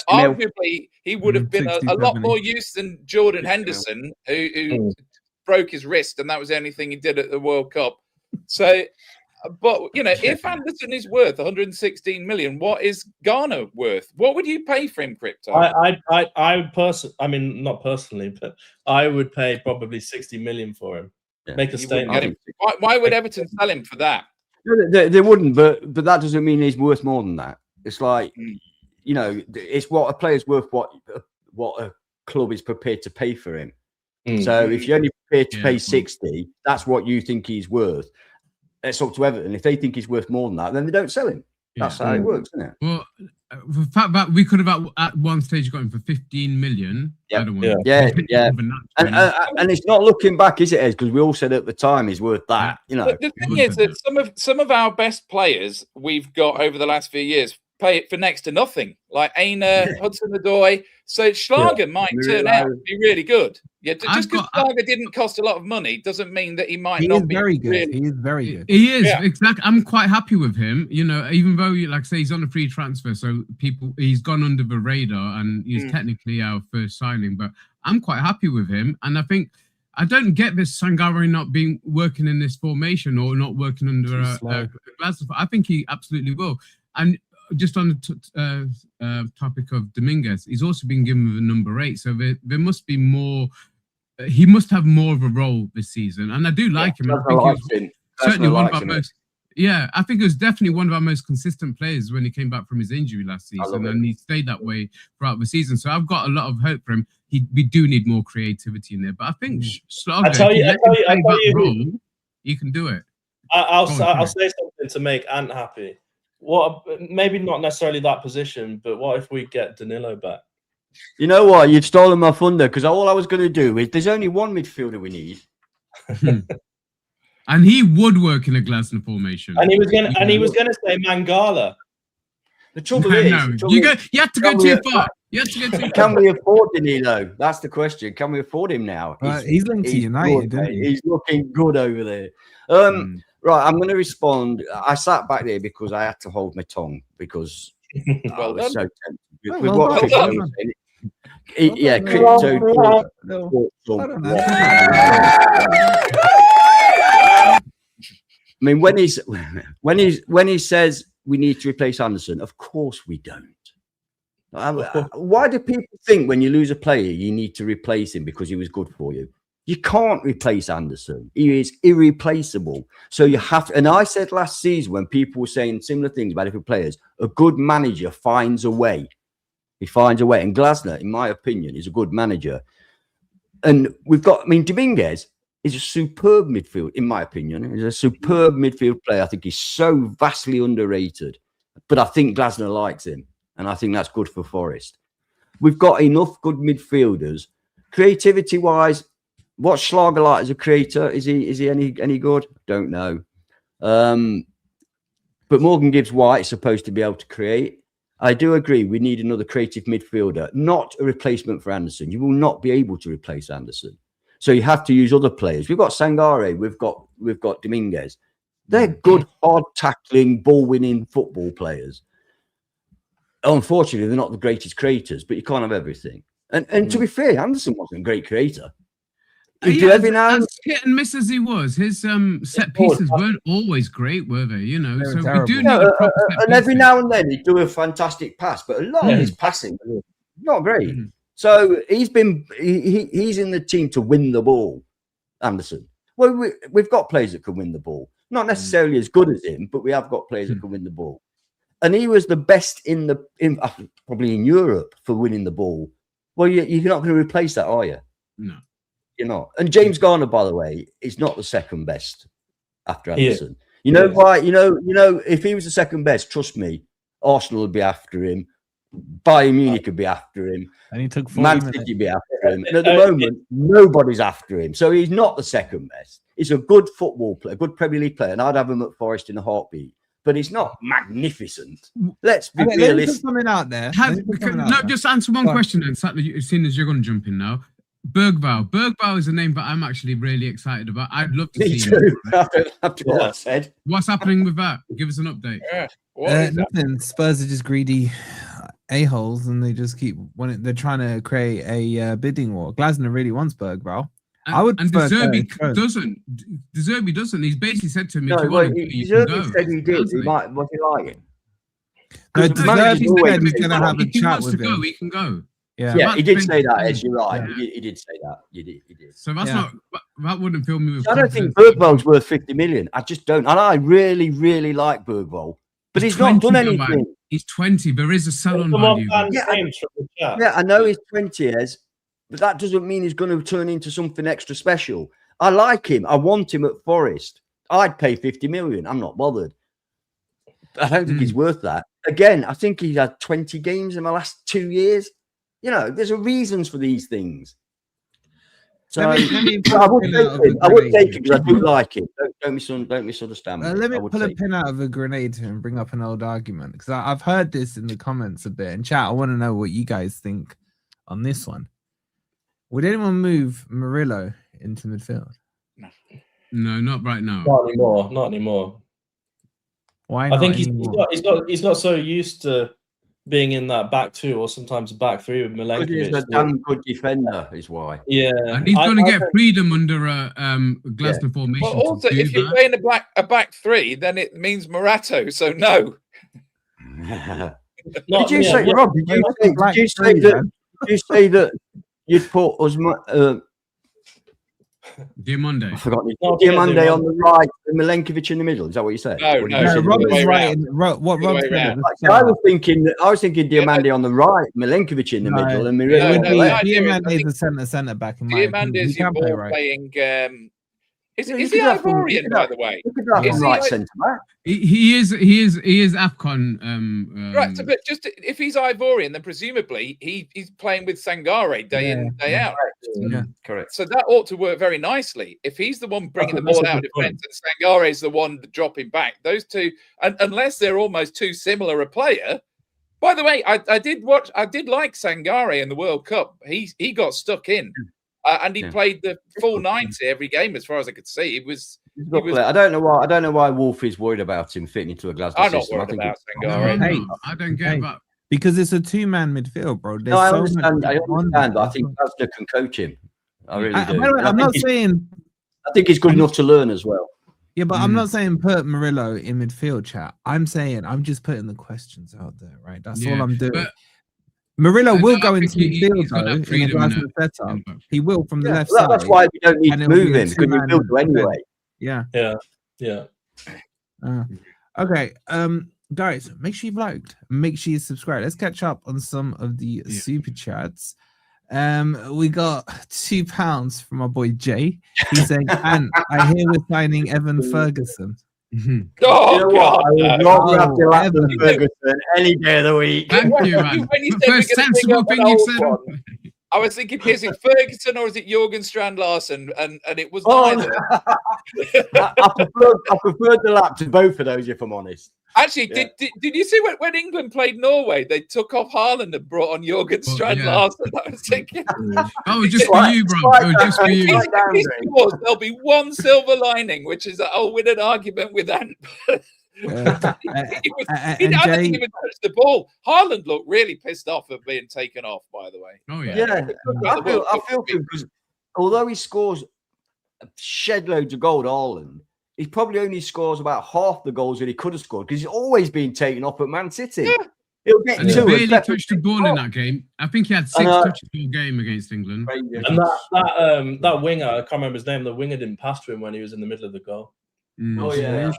Arguably, he would have been a lot more use than Jordan Henderson, who broke his wrist, and that was the only thing he did at the World Cup. So, but, if Anderson is worth 116 million, what is Garner worth? What would you pay for him, Crypto? I mean, not personally, but I would pay probably 60 million for him. Yeah. Make a statement. Why would Everton sell him for that? They wouldn't, but that doesn't mean he's worth more than that. It's like, it's what a player's worth, what a club is prepared to pay for him. So if you're only prepared to pay 60, that's what you think he's worth. It's up to Everton. If they think he's worth more than that, then they don't sell him. That's how it works, isn't it? Well, the fact that we could have at one stage got him for 15 million. Yeah. And it's not looking back, is it, Ez? Because we all said at the time he's worth that. The thing is that some of our best players we've got over the last few years pay it for next to nothing, like Aina, Hudson-Odoi. So Schlager might turn out to be really good. Yeah, just because Schlager didn't cost a lot of money doesn't mean that he might not be very good. Really... He is very good. He is, exactly. I'm quite happy with him. Even though, like say, he's on a free transfer, so he's gone under the radar, and he's technically our first signing. But I'm quite happy with him, and I think I don't get this Sangare not working in this formation or not working under Glasner. I think he absolutely will. And just on the topic of Dominguez, he's also been given the number 8, so there must be more. He must have more of a role this season, and I do like him. I think he was certainly one of our most. Yeah, I think he was definitely one of our most consistent players when he came back from his injury last season, and he stayed that way throughout the season. So I've got a lot of hope for him. We do need more creativity in there, but I think Schlager, you can do it. I'll say something to make Ant happy. Maybe not necessarily that position, but what if we get Danilo back? You know what? You've stolen my thunder, because all I was going to do is there's only one midfielder we need. And he would work in a Glasner formation. And he was going to say Mangala. The trouble is, you have to go too far. You have to go too far. Can we afford Danilo? That's the question. Can we afford him now? He's linked to United, isn't he? He's looking good over there. Right, I'm going to respond. I sat back there because I had to hold my tongue because I was so tempted. With what Crypto. I mean, when he says we need to replace Anderson, of course we don't. Why do people think when you lose a player you need to replace him because he was good for you? You can't replace Anderson. He is irreplaceable. So you have to, and I said last season when people were saying similar things about different players, a good manager finds a way. He finds a way. And Glasner, in my opinion, is a good manager. And Dominguez is a superb midfield, in my opinion. He's a superb midfield player. I think he's so vastly underrated. But I think Glasner likes him. And I think that's good for Forest. We've got enough good midfielders. Creativity-wise, what's Schlager like as a creator? Is he any good? Don't know. But Morgan Gibbs-White is supposed to be able to create. I do agree. We need another creative midfielder, not a replacement for Anderson. You will not be able to replace Anderson. So you have to use other players. We've got Sangare. We've got Dominguez. They're good, hard tackling, ball winning football players. Unfortunately, they're not the greatest creators, but you can't have everything. And to be fair, Anderson wasn't a great creator. He'd do every now and hit and miss as he was. His set pieces weren't always great, were they? You know, so terrible. we do need a proper set and every piece. now and then he'd do a fantastic pass, but a lot of his passing was not great. So he's in the team to win the ball, Anderson. Well, we've got players that can win the ball. Not necessarily as good as him, but we have got players that can win the ball. And he was the best probably in Europe for winning the ball. Well, you're not going to replace that, are you? No. You're not. And James Garner, by the way, is not the second best after Anderson. You know why? You know, if he was the second best, trust me, Arsenal would be after him. Bayern Munich would be after him. And he took 40 Man minutes. City would be after him. And at the moment, nobody's after him. So he's not the second best. He's a good football player, a good Premier League player, and I'd have him at Forest in a heartbeat. But he's not magnificent. Let's be Let me put realistic. something out there. Just answer one question then, as soon as you're going to jump in now. Bergvall. Bergvall is a name that I'm actually really excited about. I'd love to Me see too. him. After what I said. What's happening with that? Give us an update. Nothing. Spurs are just greedy a-holes, and they just keep they're trying to create a bidding war. Glasner really wants Bergvall. I would. And De Zerbi doesn't. De Zerbi doesn't. He's basically said to me, No, you can go. said he did. He might. Was he lying? No, De Zerbi said he's He going to have a he chat wants with to go. him. He can go. Yeah, he did say that. Ed, you're right. Yeah. He did say that. He did. So that's not. That wouldn't fill me with. I don't think confidence. Bergvall's worth 50 million. I just don't. And I really, really like Bergvall, but he's not done 20 though, anything. man. He's 20. There is a sell-on value. Yeah, I know he's 20 years, but that doesn't mean he's going to turn into something extra special. I like him. I want him at Forest. I'd pay 50 million. I'm not bothered. I don't think he's worth that. Again, I think he's had 20 games in the last 2 years. You know, there's a reasons for these things. So I would take it because I do like him. Don't misunderstand me. Let me pull a pin out of a grenade and bring up an old argument, because I've heard this in the comments a bit. In chat, I want to know what you guys think on this one. Would anyone move Murillo into midfield? No, not right now. Not anymore. Why I not think anymore? he's got so used to being in that back two or sometimes back three with Milenkovic. He's a damn good defender, is why. Yeah, And he's going to get freedom under a Glasner formation. Well, also, if you're playing a back three, then it means Morato. So no. Did you say, Rob? Did you say that you'd put Usman? Diamande. I forgot. Diamande on the right and Milenkovic in the middle. Is that what you said? No, Rob is right. What Rob said. I was thinking Diamande on the right, Milenkovic in the middle, and Murillo on the left. Diamande is a centre back. Diamande is more playing. Is he Ivorian, by the way? Is he right centre back? He is AFCON. Right, so, but just if he's Ivorian, then presumably he's playing with Sangare day in, day out. Yeah. Correct. So that ought to work very nicely. If he's the one bringing the ball out of defence and Sangare is the one dropping back, those two, unless they're almost too similar a player. By the way, I did like Sangare in the World Cup. He got stuck in. And he played the full 90 every game, as far as I could see. I don't know why Wolfie's worried about him fitting into a Glasgow system. I'm not worried about Sangare. I don't get that. Because it's a two-man midfield, bro. I understand. But I think Glasgow can coach him. I really do. I'm not saying. I think he's good enough to learn as well. Yeah, but I'm not saying put Murillo in midfield, chat. I'm just putting the questions out there, right? That's all I'm doing. Murillo will go into midfield though in a Glasgow setup. He will from the left side. That's why we don't need to move him, because we build anyway. Yeah. Okay. Guys, make sure you've liked, make sure you subscribe. Let's catch up on some of the super chats. We got £2 from our boy Jay. He's saying, and I hear we're signing Evan Ferguson. Oh, you know God, I would rather have to laugh than Ferguson any day of the week. Thank you, man. When you The first sensible thing you've said. I was thinking, is it Ferguson or is it Jurgen Strand Larsen? And it was neither. I preferred the lap to both of those, if I'm honest. Actually, did you see when England played Norway, they took off Haaland and brought on Jurgen Strand Larsen? I was thinking, oh, just for you, bro. Oh, just for you. There'll be one silver lining, which is that I'll win an argument with Ant. He don't even touch the ball. Haaland looked really pissed off of being taken off, by the way. Oh yeah. I feel good because although he scores shed loads of goals, Haaland, he probably only scores about half the goals that he could have scored because he's always been taken off at Man City. Yeah. He'll get and he barely touched the ball in that game. I think he had 6 touches all game against England. And that winger, I can't remember his name. The winger didn't pass to him when he was in the middle of the goal. Oh yeah.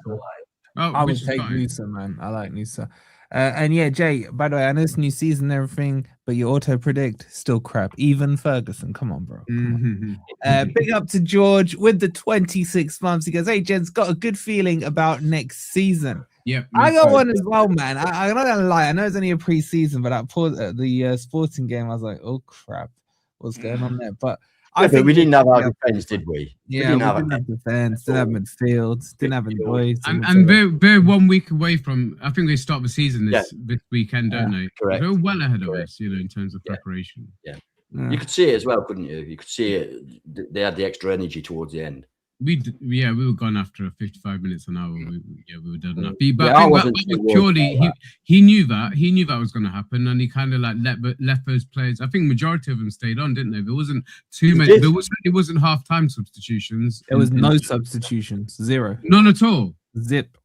I would take Nusa, man. I like Nusa. And yeah, Jay, by the way, I know it's new season and everything, but your auto predict still crap. Even Ferguson, come on, bro. Come on. Big up to George with the 26 months. He goes, hey, Jen's got a good feeling about next season. Yeah, I got one as well, man. I'm not gonna lie. I know it's only a pre-season, but the Sporting game, I was like, oh crap, what's going on there? But I think we didn't have our defense, did we? Yeah, we didn't have defense, didn't have midfield, didn't have voice. And they're 1 week away from. I think they start the season this weekend, don't they? Correct. They're well ahead of us, in terms of preparation. Yeah. You could see it as well, couldn't you? You could see it. They had the extra energy towards the end. We were gone after 55 minutes an hour. We were done enough. But I think purely he knew that was going to happen, and he kind of like left those players. I think majority of them stayed on, didn't they? There wasn't too many. It wasn't half-time substitutions. There was no substitutions, 0, none at all. Zip.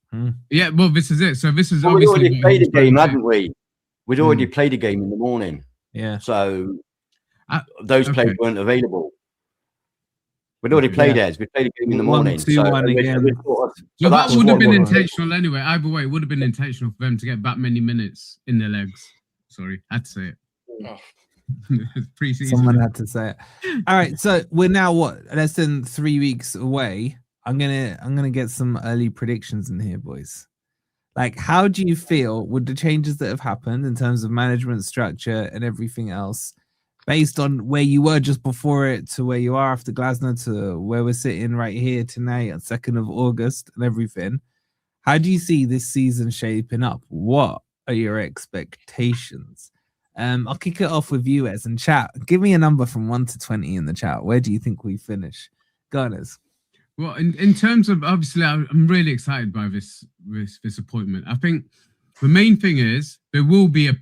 Yeah, well, this is it. So this is obviously. We'd already played a game, hadn't we? We'd already played a game in the morning. Yeah. So those players weren't available. We'd already played it. We played a game in the morning. So that would have been intentional anyway. Either way, it would have been intentional for them to get that many minutes in their legs. Sorry, I had to say it. Pre-season. Someone had to say it. All right, so we're now less than 3 weeks away. I'm gonna get some early predictions in here, boys. Like, how do you feel with the changes that have happened in terms of management structure and everything else? Based on where you were just before it to where you are after Glasner to where we're sitting right here tonight on 2nd of August and everything, how do you see this season shaping up? What are your expectations? I'll kick it off with you, Ez, in chat. Give me a number from 1 to 20 in the chat. Where do you think we finish? Go on, Ez. Well, in terms of, obviously, I'm really excited by this appointment. I think the main thing is there will be a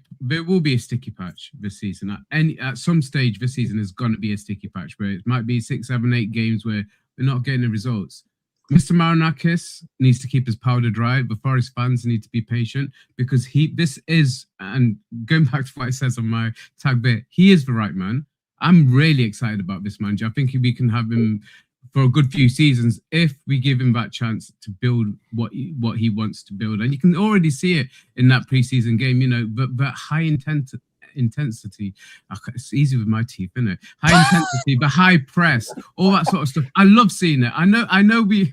sticky patch this season. At some stage this season is going to be a sticky patch where it might be 6, 7, 8 games where we're not getting the results. Mr. Marinakis needs to keep his powder dry. The Forest fans need to be patient because and going back to what it says on my tag bit, he is the right man. I'm really excited about this manager. I think we can have him for a good few seasons if we give him that chance to build what he wants to build. And you can already see it in that preseason game, but that high intensity. It's easy with my teeth, isn't it? High intensity, but high press, all that sort of stuff. I love seeing it. I know we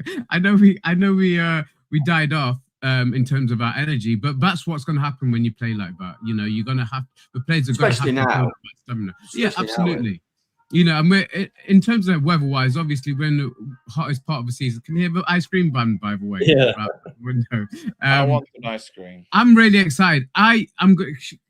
died off in terms of our energy, but that's what's going to happen when you play like that. You're going to have the players are going to have to build stamina. Yeah, absolutely. And we're in terms of weather-wise, obviously we're in the hottest part of the season. Can you hear the ice cream band, by the way? Yeah. I want an ice cream. I'm really excited.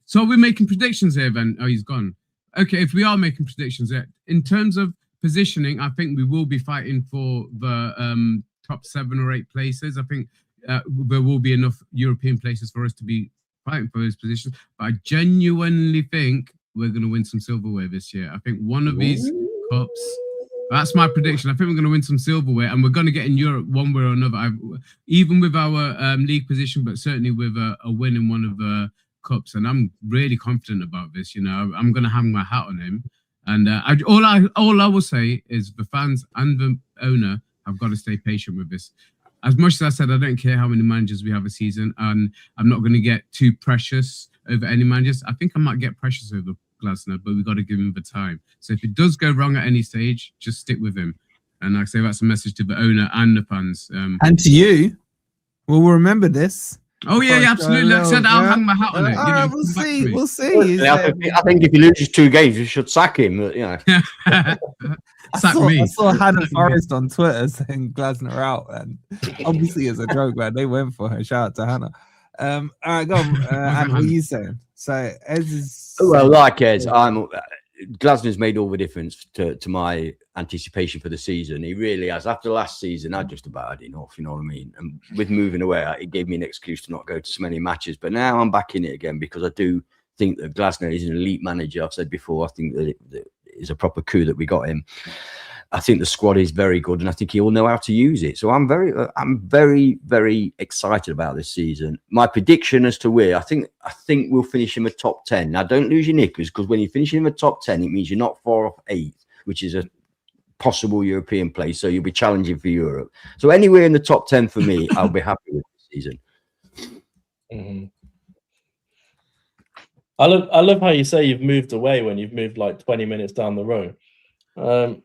So we're making predictions here, then. Oh, he's gone. Okay, if we are making predictions here, in terms of positioning, I think we will be fighting for the top 7 or 8 places. I think there will be enough European places for us to be fighting for those positions. But I genuinely think we're going to win some silverware this year. I think one of these cups, that's my prediction. I think we're going to win some silverware and we're going to get in Europe one way or another, even with our league position, but certainly with a win in one of the cups. And I'm really confident about this. I'm going to hang my hat on him. And all I will say is the fans and the owner have got to stay patient with this. As much as I said, I don't care how many managers we have a season, and I'm not going to get too precious over any managers. I think I might get precious over Glasner, but we've got to give him the time. So if it does go wrong at any stage, just stick with him. And like I say, that's a message to the owner and the fans. And to you, we'll remember this. Oh yeah, absolutely. I said I'll hang my hat on it. You know, We'll come back see. to it. We'll see. I think if he loses 2 games, we should sack him. You know. Sack me. I saw Hannah Forest on Twitter saying Glasner out, and obviously as a joke, man, they went for her. Shout out to Hannah. All right, go on. And what are you saying? So Ez is Well, like Ez, Glasner's made all the difference to my anticipation for the season. He really has. After last season, I just about had enough, you know what I mean? And with moving away, it gave me an excuse to not go to so many matches. But now I'm back in it again because I do think that Glasner is an elite manager. I've said before, I think that it is a proper coup that we got him. I think the squad is very good, and I think he'll know how to use it. So I'm very, very excited about this season. My prediction as to where I think we'll finish in the top 10. Now, don't lose your knickers, because when you finish in the top 10, it means you're not far off 8th, which is a possible European place. So you'll be challenging for Europe. So anywhere in the top 10 for me, I'll be happy with this season. Mm-hmm. I love how you say you've moved away when you've moved like 20 minutes down the road. It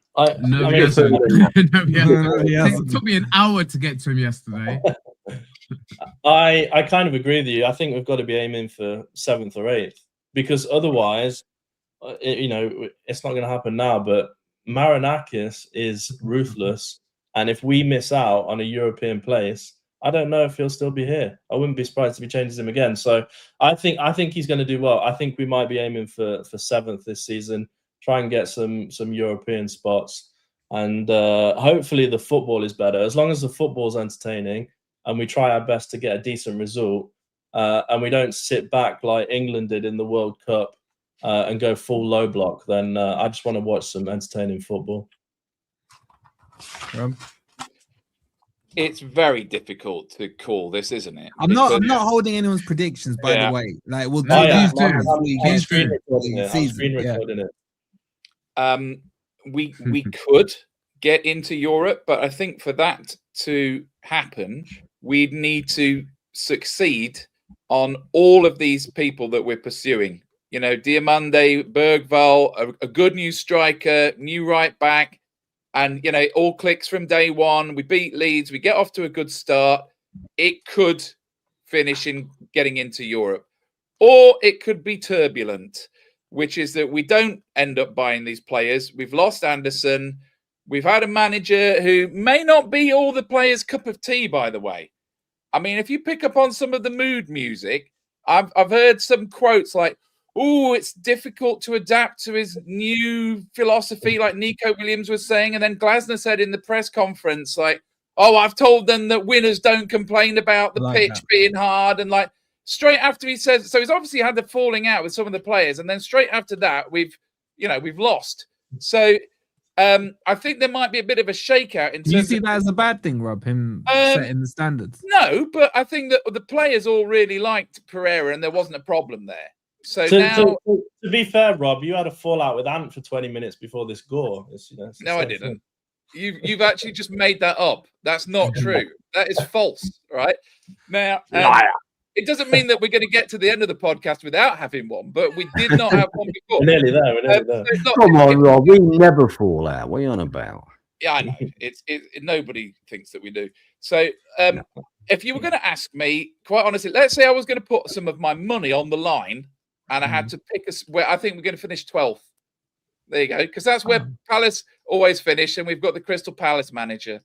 took me an hour to get to him yesterday. I kind of agree with you. I think we've got to be aiming for 7th or 8th, because otherwise, it's not going to happen now. But Marinakis is ruthless, and if we miss out on a European place, I don't know if he'll still be here. I wouldn't be surprised if he changes him again. So I think he's going to do well. I think we might be aiming for 7th this season. Try and get some European spots, and hopefully the football is better. As long as the football is entertaining, and we try our best to get a decent result, and we don't sit back like England did in the World Cup and go full low block, then I just want to watch some entertaining football. It's very difficult to call this, isn't it? I'm not holding anyone's predictions, by the way. Like we'll do I'm that. screen recording it. We could get into Europe, but I think for that to happen, we'd need to succeed on all of these people that we're pursuing. You know, Diamande, Bergvall, a good new striker, new right back, and it all clicks from day one. We beat Leeds, we get off to a good start. It could finish in getting into Europe, or it could be turbulent, which is that we don't end up buying these players. We've lost Anderson. We've had a manager who may not be all the players' cup of tea, by the way. I mean, if you pick up on some of the mood music, I've heard some quotes like, "Oh, it's difficult to adapt to his new philosophy," like Nico Williams was saying. And then Glasner said in the press conference, like, "Oh, I've told them that winners don't complain about the pitch being hard." And like, straight after he says, so he's obviously had the falling out with some of the players, and then straight after that, we've lost. So I think there might be a bit of a shakeout. Do you see that as a bad thing, Rob? Him setting the standards? No, but I think that the players all really liked Pereira, and there wasn't a problem there. So now, to be fair, Rob, you had a fallout with Ant for 20 minutes before this GOR. No, I didn't. You've actually just made that up. That's not true. That is false, right? Now, it doesn't mean that we're going to get to the end of the podcast without having one, but we did not have one before. We're nearly there. Come on, Rob. We never fall out. What are you on about? Yeah, I know. Nobody thinks that we do. So if you were going to ask me, quite honestly, let's say I was going to put some of my money on the line and I had to pick where I think we're going to finish 12th. There you go. Because that's where Palace always finish, and we've got the Crystal Palace manager.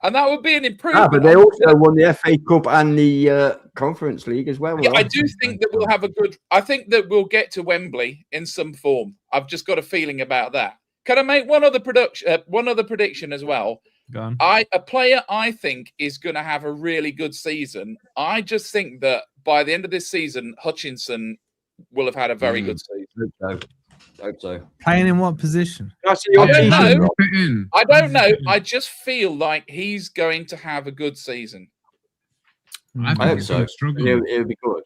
And that would be an improvement. But they also won the FA Cup and the Conference League as well. Yeah, I do think that we'll have I think that we'll get to Wembley in some form. I've just got a feeling about that. Can I make one other prediction as well? Go on. A player I think is going to have a really good season. I just think that by the end of this season, Hutchinson will have had a very good season. Hope so. Playing in what position? I don't know. I just feel like he's going to have a good season. I hope so. It'll be good.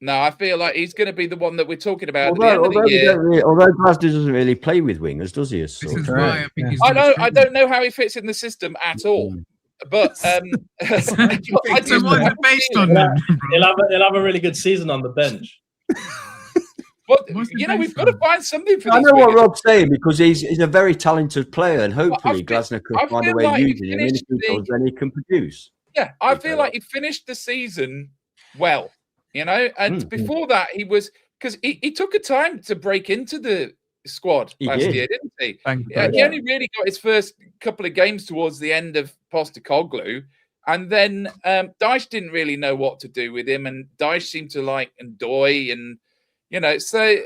No, I feel like he's going to be the one that we're talking about at the end of the year. Although Glasner doesn't really play with wingers, does he? I don't know how he fits in the system at all. But he'll have a really good season on the bench. Well, we've got to find something for this. I know what Rob's saying, because he's a very talented player, and hopefully Glasner can find a way of using him. Then he can produce. Yeah, I feel like he finished the season well, and before that he was, because he took a time to break into the squad last year, didn't he? He only really got his first couple of games towards the end of Postecoglou, and then Dyche didn't really know what to do with him, and Dyche seemed to like Ndoye, and so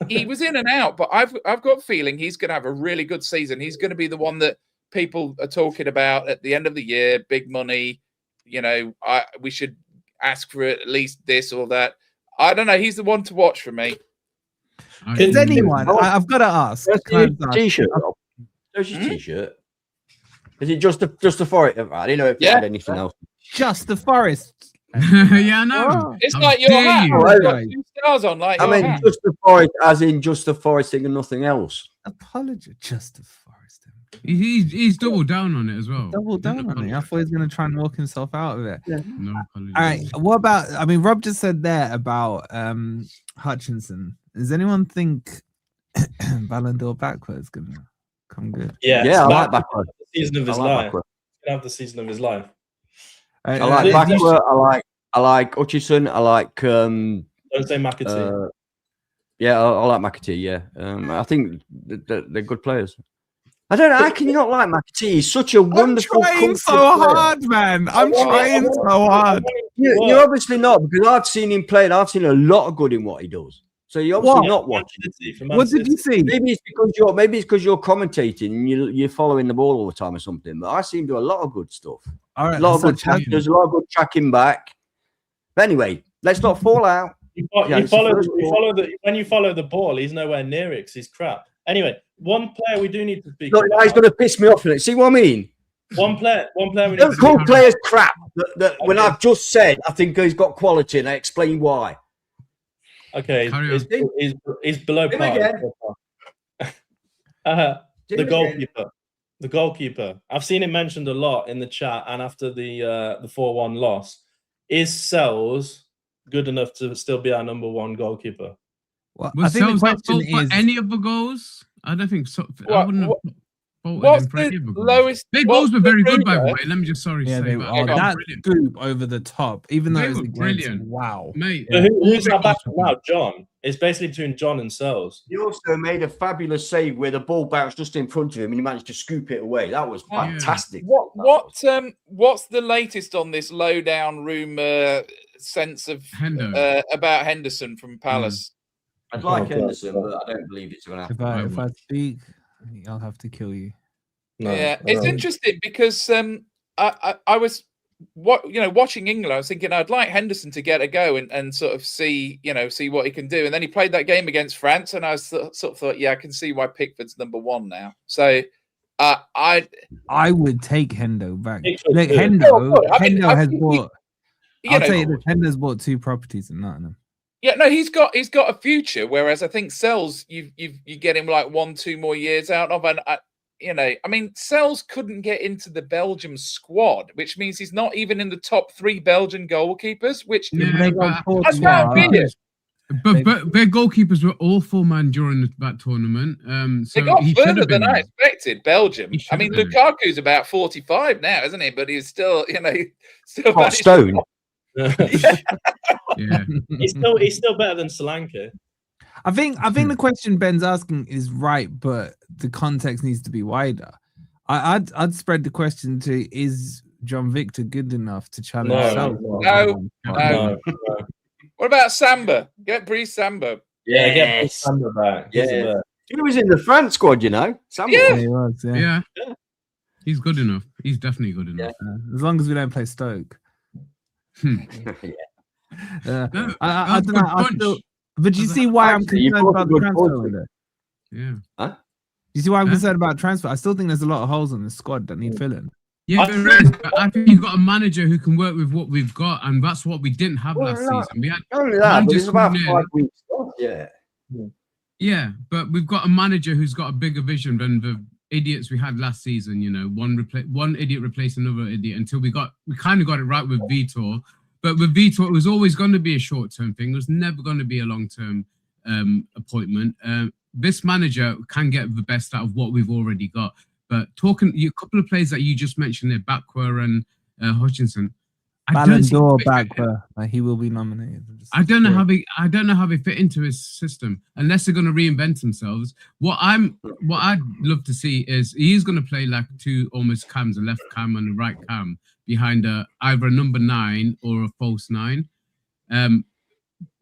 he was in and out. But I've got a feeling he's going to have a really good season. He's going to be the one that people are talking about at the end of the year, big money. We should ask for at least this or that. I don't know. He's the one to watch for me. Is anyone? I've got to ask. T-shirt. There's your T-shirt. Is it just the Forest? I didn't know if you had anything else. Just the Forest. Yeah, I know. It's like your hat. You've got 2 stars on, like your hat. Just the Forest, as in just the Forest thing and nothing else. Apology, just the Forest. He's doubled down on it as well. Doubled down on it. I thought he was going to try and walk himself out of it. Yeah. No apologies. All right. What about? I mean, Rob just said there about Hutchinson. Does anyone think Ballon d'Or backward is going to come good? Yeah, I like backward. The season of his life. He'll have the season of his life. I like backward. I like Hutchinson. I like. Don't say McAtee. Yeah, I like McAtee. Yeah, I think they're good players. I don't know. How can you not like McAtee? He's such a wonderful. I'm trying so hard, man. I'm trying so hard. You're obviously not, because I've seen him play and I've seen a lot of good in what he does. So you're obviously not watching. What did you see? Maybe it's because you're commentating and you're following the ball all the time or something. But I see him do a lot of good stuff. All right, a lot of good. There's a lot of good tracking back. But anyway, let's not fall out. When you follow the ball, he's nowhere near it because he's crap. Anyway, one player we do need to speak. Look, now he's going to piss me off. See what I mean? One player. We need don't call players crap. When I've just said I think he's got quality, and I explain why. Okay, he's below par. The goalkeeper. I've seen it mentioned a lot in the chat, and after the 4-1 loss, is Sells good enough to still be our number one goalkeeper? Well, I think the question is any of the goals. I don't think so. I wouldn't have what's the lowest? Their goals were very good, by the way. Let me just say that. That scoop over the top, even though it was brilliant. Wow, mate. So who's our back now? John. It's basically between John and Sells. He also made a fabulous save where the ball bounced just in front of him and he managed to scoop it away. That was fantastic. What's the latest on this lowdown rumor sense of about Henderson from Palace? I'd like Henderson, but I don't believe it's going to happen. If I speak, I'll have to kill you. No, it's interesting because I was watching England. I was thinking I'd like Henderson to get a go and sort of see what he can do. And then he played that game against France, and I sort of thought, I can see why Pickford's number one now. So I would take Hendo back. Like, Hendo has bought. I'll tell you this: Hendo's bought 2 properties in Nottingham. Yeah, no, he's got a future. Whereas I think Sells, you get him like 1-2 more years out of, and I mean, Sells couldn't get into the Belgium squad, which means he's not even in the top 3 Belgian goalkeepers. Which but their goalkeepers were awful, man, during that tournament. So they got further than I expected. Belgium. I mean, Lukaku's about 45 now, isn't he? But he's still, still hot stone. Yeah, he's still better than Solanke. I think the question Ben's asking is right, but the context needs to be wider. I'd spread the question to: is John Victor good enough to challenge? No. What about Samba? Get Brice Samba. Yeah, get Brice Samba back. Yeah, he was in the France squad, Samba. Yeah, he was. Yeah. He's good enough. He's definitely good enough. As long as we don't play Stoke. I don't know. But do you see why I'm concerned about the transfer window? Yeah. Huh? Do you see why I'm concerned about transfer? I still think there's a lot of holes on the squad that need filling. Yeah, there is. But I think you've got a manager who can work with what we've got, and that's what we didn't have last season. We had only that, but it's about 5 weeks. Yeah, but we've got a manager who's got a bigger vision than the idiots we had last season. One idiot replaced another idiot until we kind of got it right with Vitor. But with Vitor, it was always going to be a short-term thing. It was never going to be a long-term appointment. This manager can get the best out of what we've already got. But a couple of players that you just mentioned there, Bakwa and Hutchinson, Ballon d'Or back, but he will be nominated. I don't know how they fit into his system unless they're going to reinvent themselves. What I'd love to see is he's going to play like two almost cams, a left cam and a right cam behind either a number 9 or a false 9.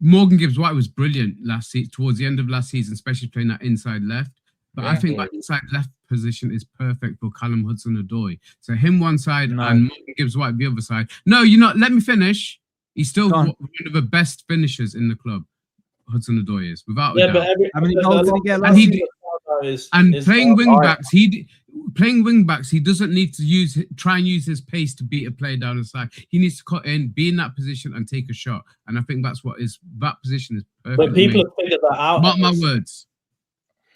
Morgan Gibbs-White was brilliant towards the end of last season, especially playing that inside left. But I think that inside left position is perfect for Callum Hudson-Odoi. So him one side and Morgan Gibbs-White the other side. No, you're not. Let me finish. He's still one of the best finishers in the club. Hudson-Odoi is without a doubt. How many goals did he get last season? And playing wing backs, he doesn't need to try and use his pace to beat a player down the side. He needs to cut in, be in that position, and take a shot. And I think that position is perfect. But people have figured that out. Mark my words.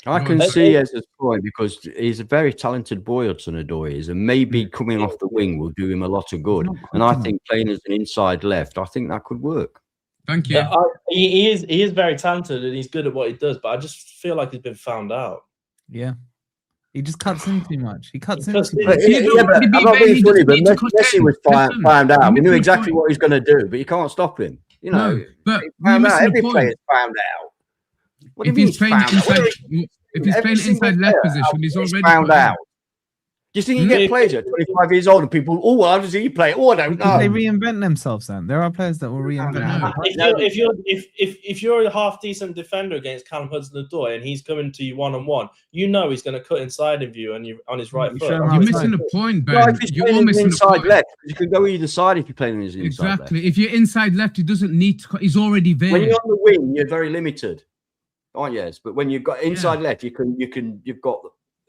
I can see Ezra's point because he's a very talented boy, Hudson-Odoi is, and maybe coming off the wing will do him a lot of good. And I think playing as an inside left, I think that could work. Thank you. Yeah, he is very talented and he's good at what he does, but I just feel like he's been found out. Yeah. He just cuts in too much. He cuts in too much. But I'm not being funny, but Messi was found out. We knew exactly what he was going to do, but you can't stop him. You know, but every player's found out. If he's playing inside left position, he's already found out. Do you think you get players at 25 years old and people, how does he play? I don't know. They reinvent themselves then. There are players that will reinvent themselves. If you're a half decent defender against Callum Hudson-Odoi and he's coming to you one-on-one, you know he's going to cut inside of you and you on his right foot. You're missing a point, Ben. You're all missing inside left. You can go either side if you're playing his inside left. Exactly. If you're inside left, he doesn't need to cut. He's already there. When you're on the wing, you're very limited. Aren't you? But when you've got inside left, you've got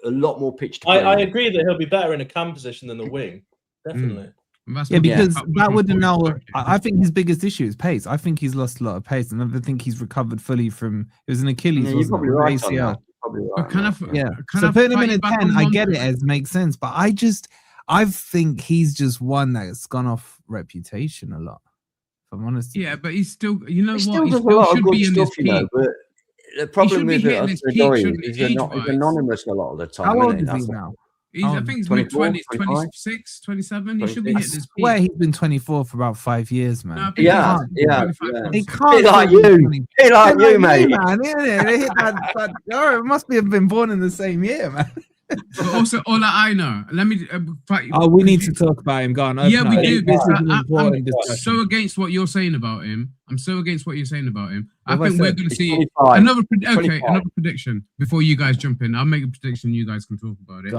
a lot more pitch to play. I agree that he'll be better in a cam position than the wing. Definitely. Yeah, because that would know. I think his biggest issue is pace. I think he's lost a lot of pace, and I don't think he's recovered fully from. It was an Achilles. You're probably right. ACL. Right, so putting him in a 10, I get it as makes sense, but I think he's just one that's gone off reputation a lot. If I'm honest. Yeah, but he's still. You know he what? He does still a lot should of good be in stuff, this peak. but the problem with it is he's age-wise. anonymous a lot of the time. How old is he now? I think he's 24, 26, 27. He should be hitting his peak. Where he's been 24 for about 5 years, man. No, He can't, He like you, mate. Man. It must have been born in the same year, man. But also, Ola Aina. Let me. We need to talk about him. Go on. Yeah, we do. Because I'm so against what you're saying about him. I think we're going to see another prediction before you guys jump in. I'll make a prediction. You guys can talk about it.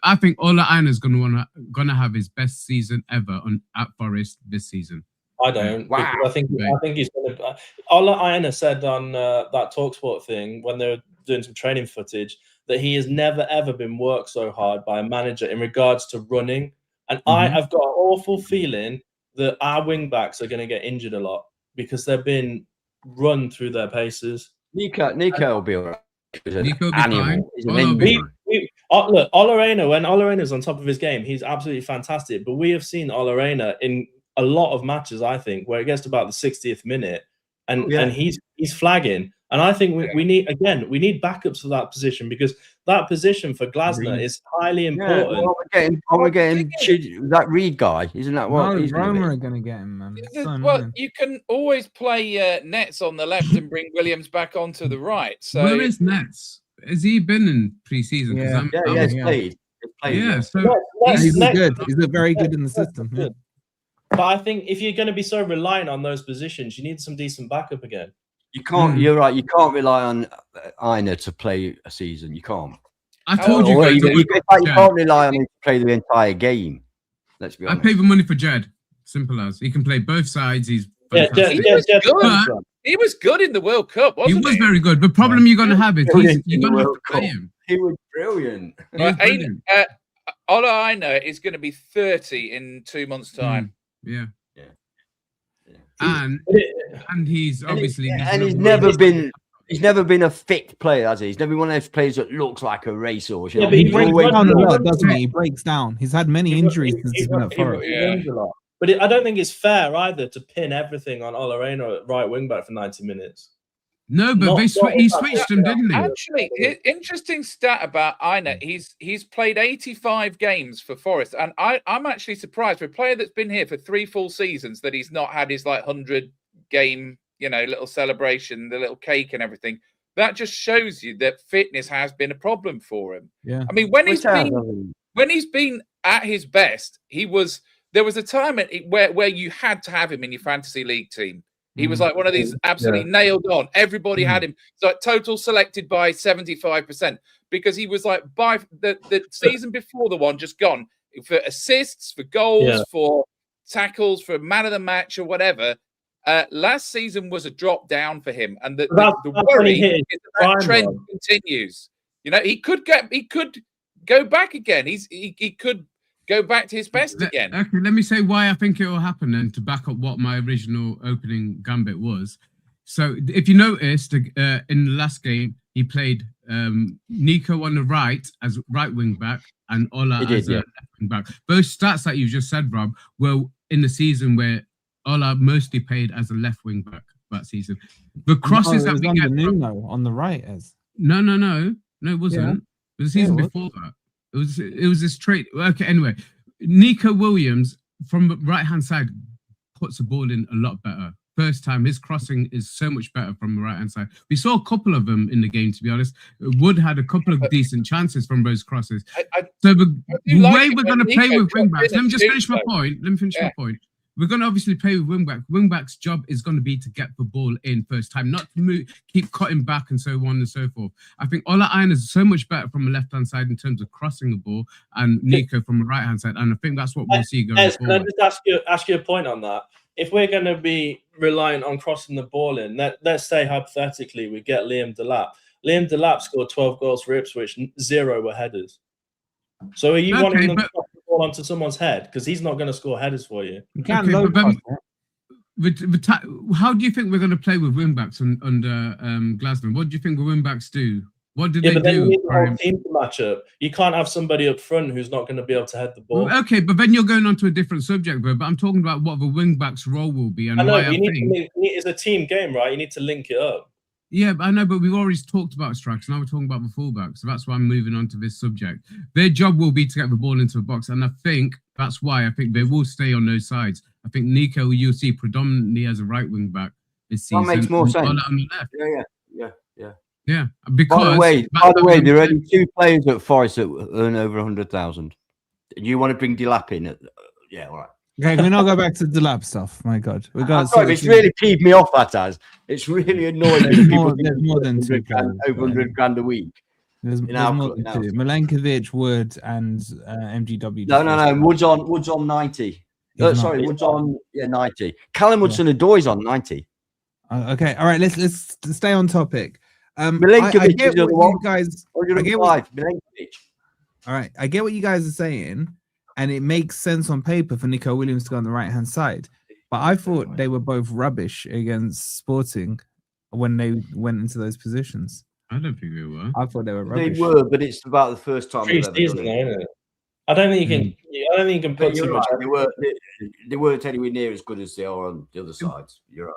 I think Ola Aina is gonna have his best season ever at Forest this season. I don't. Wow. I think he's going to. Ola Aina said on that TalkSport thing when they were doing some training footage that he has never ever been worked so hard by a manager in regards to running. And I have got an awful feeling that our wing backs are going to get injured a lot because they've been run through their paces. Nico will be all right. Nico will be fine. Look, Ola-Aina, when Ola-Aina's on top of his game, he's absolutely fantastic. But we have seen Ola-Aina in a lot of matches, I think, where it gets to about the 60th minute and he's flagging. And I think we need backups for that position because that position for Glasner is highly important. We're getting that Reed guy, isn't that what? Roma are going to get him, man. Well, you can always play Nets on the left and bring Williams back onto the right. So where is Nets? Has he been in pre-season? He's played. Yeah, so he's good. He's very good in the system. Yeah. But I think if you're going to be so reliant on those positions, you need some decent backup again. You can't. You're right. You can't rely on Aina to play a season. You can't. I told you. You can't rely on him to play the entire game. Let's be honest. I pay the money for Jed. Simple as he can play both sides. He's he was good in the World Cup. Wasn't he was very good. The problem you're going to have is you're going to have to play him. He was brilliant. Ola Aina is going to be 30 in 2 months' time. Yeah. And he's obviously he's never been a fit player, has he? He's never been one of those players that looks like a racehorse. But he breaks down a lot, doesn't he? He breaks down. He's had many injuries since he's been at Forest. But I don't think it's fair either to pin everything on Ola-Aina at right wing back for 90 minutes. No, but he switched him, didn't he? Actually, interesting stat about Einar. He's played 85 games for Forest, and I'm actually surprised for a player that's been here for 3 full seasons that he's not had his 100 game, little celebration, the little cake and everything. That just shows you that fitness has been a problem for him. Yeah, I mean, when he's been at his best, there was a time where you had to have him in your fantasy league team. He was like one of these absolutely nailed on. Everybody had him. So total selected by 75% because he was like by the season before the one just gone for assists, for goals, for tackles, for man of the match or whatever. Last season was a drop down for him, and the worry is that trend continues. He could go back again. He could go back to his best again. Okay, let me say why I think it will happen then to back up what my original opening gambit was. So if you noticed in the last game, he played Nico on the right as right wing back and Ola as a left wing back. Both stats that you just said, Rob, were in the season where Ola mostly played as a left wing back that season. The crosses that we get on the right as no, it wasn't. Yeah. It was the season before that. It was this trait. Okay, anyway, Nico Williams from the right hand side puts the ball in a lot better. First time, his crossing is so much better from the right hand side. We saw a couple of them in the game, to be honest. Wood had a couple of decent chances from those crosses. So the way we're going to play with wing backs. Let me just finish my point. My point. We're going to obviously play with wingback. Wingback's job is going to be to get the ball in first time, not to keep cutting back and so on and so forth. I think Ola Aina is so much better from the left-hand side in terms of crossing the ball and Nico from the right-hand side. And I think that's what we'll see going forward. Can I just ask you a point on that? If we're going to be reliant on crossing the ball in, let's say hypothetically we get Liam Delap. Liam Delap scored 12 goals for Ipswich, 0 were headers. So are you wanting them to cross the ball onto someone's head? Because he's not going to score headers for you. You can't how do you think we're going to play with wingbacks under Glasner? What do you think the wingbacks do? What do they but then do? you need the whole team to match up. You can't have somebody up front who's not going to be able to head the ball. Okay, but then you're going on to a different subject, bro. But I'm talking about what the wingbacks' role will be. And I know, why it's a team game, right? You need to link it up. Yeah, I know, but we've already talked about strikes. Now we're talking about the fullbacks. So that's why I'm moving on to this subject. Their job will be to get the ball into the box. And I think that's why I think they will stay on those sides. I think Nico, you'll see predominantly as a right wing back this season. That makes more sense. On the left. Yeah. Because by the way, there are only 2 players at Forest that earn over 100,000. You want to bring Delap in? Yeah, all right. Okay, can we not go back to the lab stuff? My God, we got. It's really peeved me off. That has. It's really annoying. There's more than 2 over 100 grand a week. There's more than 2. Milenkovic, Wood, and MGW. No. Wood's on 90. Wood's on 90. Callum Hudson-Odoi on 90. Okay, all right. Let's stay on topic. Milenkovic I get is what you guys. Milenkovic. All right, I get what you guys are saying. And it makes sense on paper for Nico Williams to go on the right-hand side. But I thought they were both rubbish against Sporting when they went into those positions. I don't think they were. I thought they were rubbish. They were, but it's about the first time they've ever done it. I don't think you can put too much. They weren't anywhere near as good as they are on the other sides. You're right.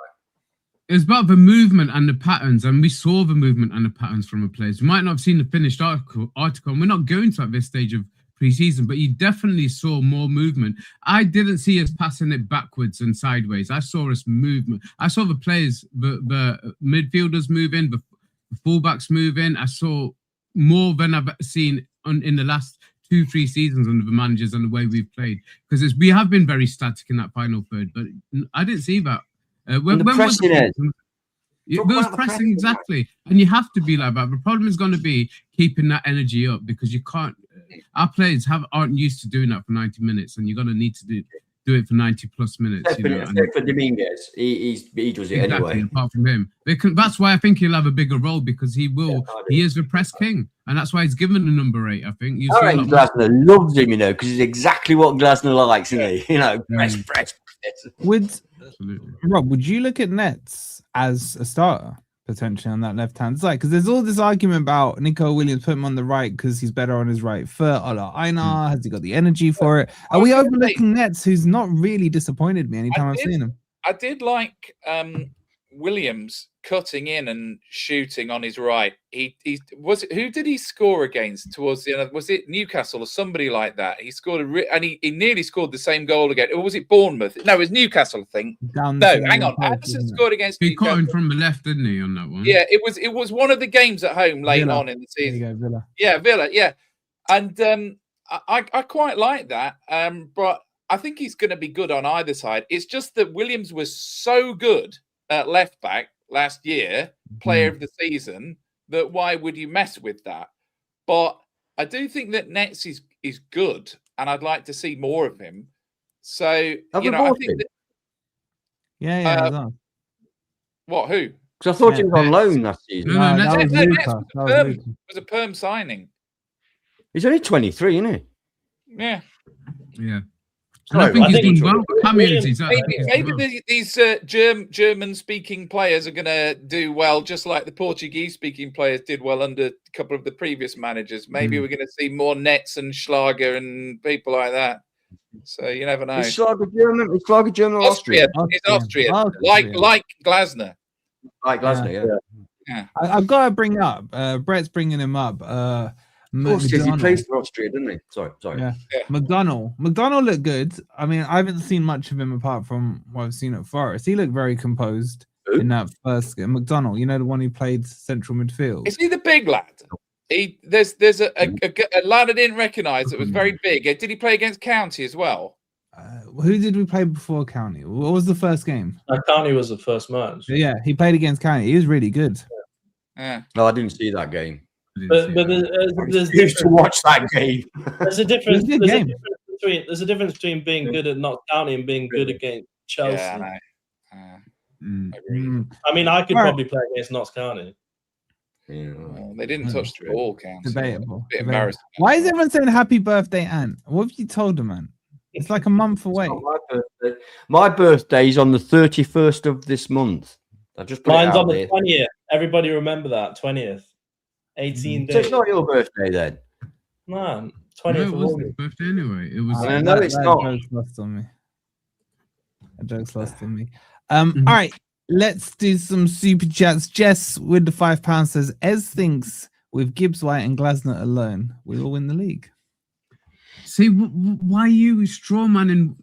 It's about the movement and the patterns, and we saw the movement and the patterns from the players. We might not have seen the finished article, and we're not going to at this stage of pre-season, but you definitely saw more movement. I didn't see us passing it backwards and sideways. I saw us movement. I saw the players, the midfielders move in, the fullbacks move in. I saw more than I've seen in the last 2-3 seasons under the managers and the way we've played, because we have been very static in that final third, but I didn't see that. When was pressing exactly, and you have to be like that. The problem is going to be keeping that energy up, because you can't. Our players aren't used to doing that for 90 minutes, and you're going to need to do it for 90 plus minutes. Except for Dominguez, he does it anyway. Apart from him, that's why I think he'll have a bigger role, because he will. He is the press king, and that's why he's given the number 8. I think. Glasner loves him, because he's exactly what Glasner likes, isn't he? Press. Rob, would you look at Nets as a starter potentially on that left-hand side? Because there's all this argument about Nico Williams putting him on the right because he's better on his right foot. Ola Aina, has he got the energy for it? Are we overlooking Nets, who's not really disappointed me anytime I've seen him? I did like Williams cutting in and shooting on his right. Who did he score against towards the end? Was it Newcastle or somebody like that? He scored and he nearly scored the same goal again. Or was it Bournemouth? No, it was Newcastle, I think. Hang on. Anderson scored against He Newcastle. caught him from the left, didn't he, on that one? Yeah, it was one of the games at home late on in the season. There you go, Villa. Yeah, Villa. Yeah, and I quite like that. But I think he's going to be good on either side. It's just that Williams was so good at left back last year, player of the season, that why would you mess with that? But I do think that Nets is good, and I'd like to see more of him. So I think that, Yeah. what? Who? Because I thought he was on loan last season. No, Nets was a perm signing. He's only 23, isn't he? Yeah. Yeah. And I think he's doing well. Maybe these German-speaking players are going to do well, just like the Portuguese-speaking players did well under a couple of the previous managers. Maybe we're going to see more Nets and Schlager and people like that. So you never know. Is Schlager German? Is Schlager German or Austrian? He's Austrian. Like Glasner. Like Glasner, yeah. I've got to bring up. Brett's bringing him up. Of course, he plays for Austria, didn't he? Sorry. Yeah. McDonnell looked good. I mean, I haven't seen much of him apart from what I've seen at Forest. He looked very composed in that first game. McDonnell, you know, the one who played central midfield. Is he the big lad? There's a lad I didn't recognise that was very big. Did he play against County as well? Who did we play before County? What was the first game? County was the first match. Yeah, he played against County. He was really good. Yeah. No, I didn't see that game. But there's used to watch that game. There's a difference. There's a difference between being good at Notts County and being good against Chelsea. Yeah, I mean, I could probably play against Notts County. Yeah. Well, they didn't touch the ball, County. Debatable. Bit embarrassing. Why is everyone saying happy birthday, Ant? What have you told them, man? It's like a month away. My birthday. My birthday's on the 31st of this month. I just put Mine's it out on the there. 20th. Everybody remember that 20th. 18 days. So it's not your birthday then? No, 20th No, it of wasn't August. his birthday anyway. It was. I know it's not. Joke's lost on me. A joke's lost on me. All right, let's do some super chats. Jess with the £5 says, Ez thinks with Gibbs White and Glasner alone, we will win the league. See, why are you straw manning?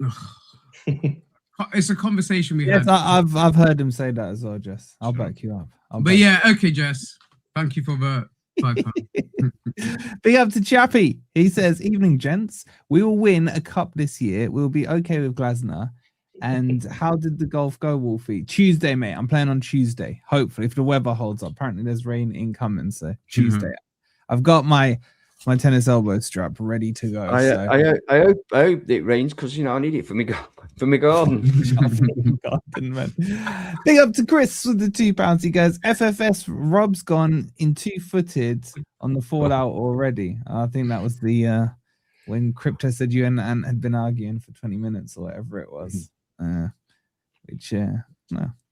It's a conversation we had. I've heard him say that as well, Jess. I'll back you up. Okay, Jess. Thank you for the £5. Big up to Chappie. He says, evening, gents. We will win a cup this year. We'll be okay with Glasner. And how did the golf go, Wolfie? Tuesday, mate. I'm playing on Tuesday. Hopefully, if the weather holds up. Apparently, there's rain incoming. So Tuesday. I've got my tennis elbow strap ready to go. I hope it rains because I need it for my garden. Man. Big up to Chris with the £2. He goes, FFS Rob's gone in 2-footed on the fallout already. I think that was the when Crypto said you and Ant had been arguing for 20 minutes or whatever it was. No.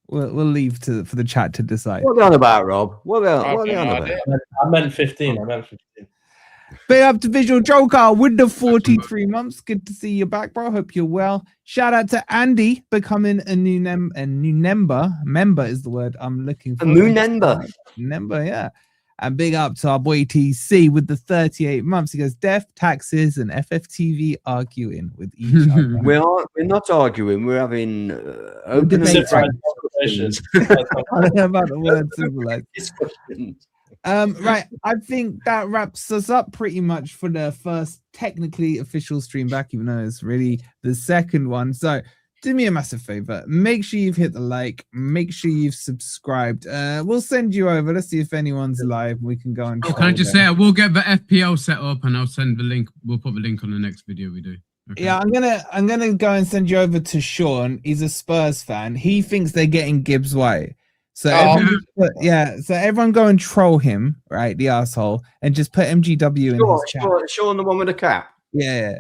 We'll leave for the chat to decide. What are they on about, Rob? What are they on about? I meant 15. Big up to Visual Joker with the 43 months. Good to see you back, bro. Hope you're well. Shout out to Andy becoming a new member. Member is the word I'm looking for. A new member. Member, yeah. And big up to our boy TC with the 38 months. He goes, Def, Taxes, and FFTV arguing with each other. We're not arguing. We're having open conversations. I don't know about the word civilized. Right, I think that wraps us up pretty much for the first technically official stream back, even though it's really the second one. So do me a massive favor, make sure you've hit the like, make sure you've subscribed. We'll send you over. Let's see if anyone's live. We can go and can I just say I will get the FPL set up and I'll send the link. We'll put the link on the next video we do. Okay. Yeah, I'm gonna go and send you over to Sean. He's a Spurs fan. He thinks they're getting Gibbs White. So everyone go and troll him, right? The asshole, and just put MGW in his chat. Sean, the one with the cap. Yeah.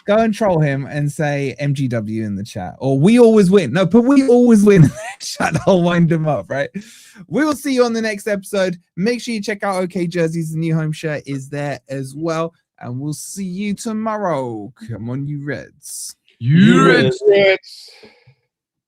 Go and troll him and say MGW in the chat, or we always win. No, but we always win in the chat. I'll wind him up, right? We will see you on the next episode. Make sure you check out OK Jerseys. The new home shirt is there as well, and we'll see you tomorrow. Come on, you Reds. You Reds.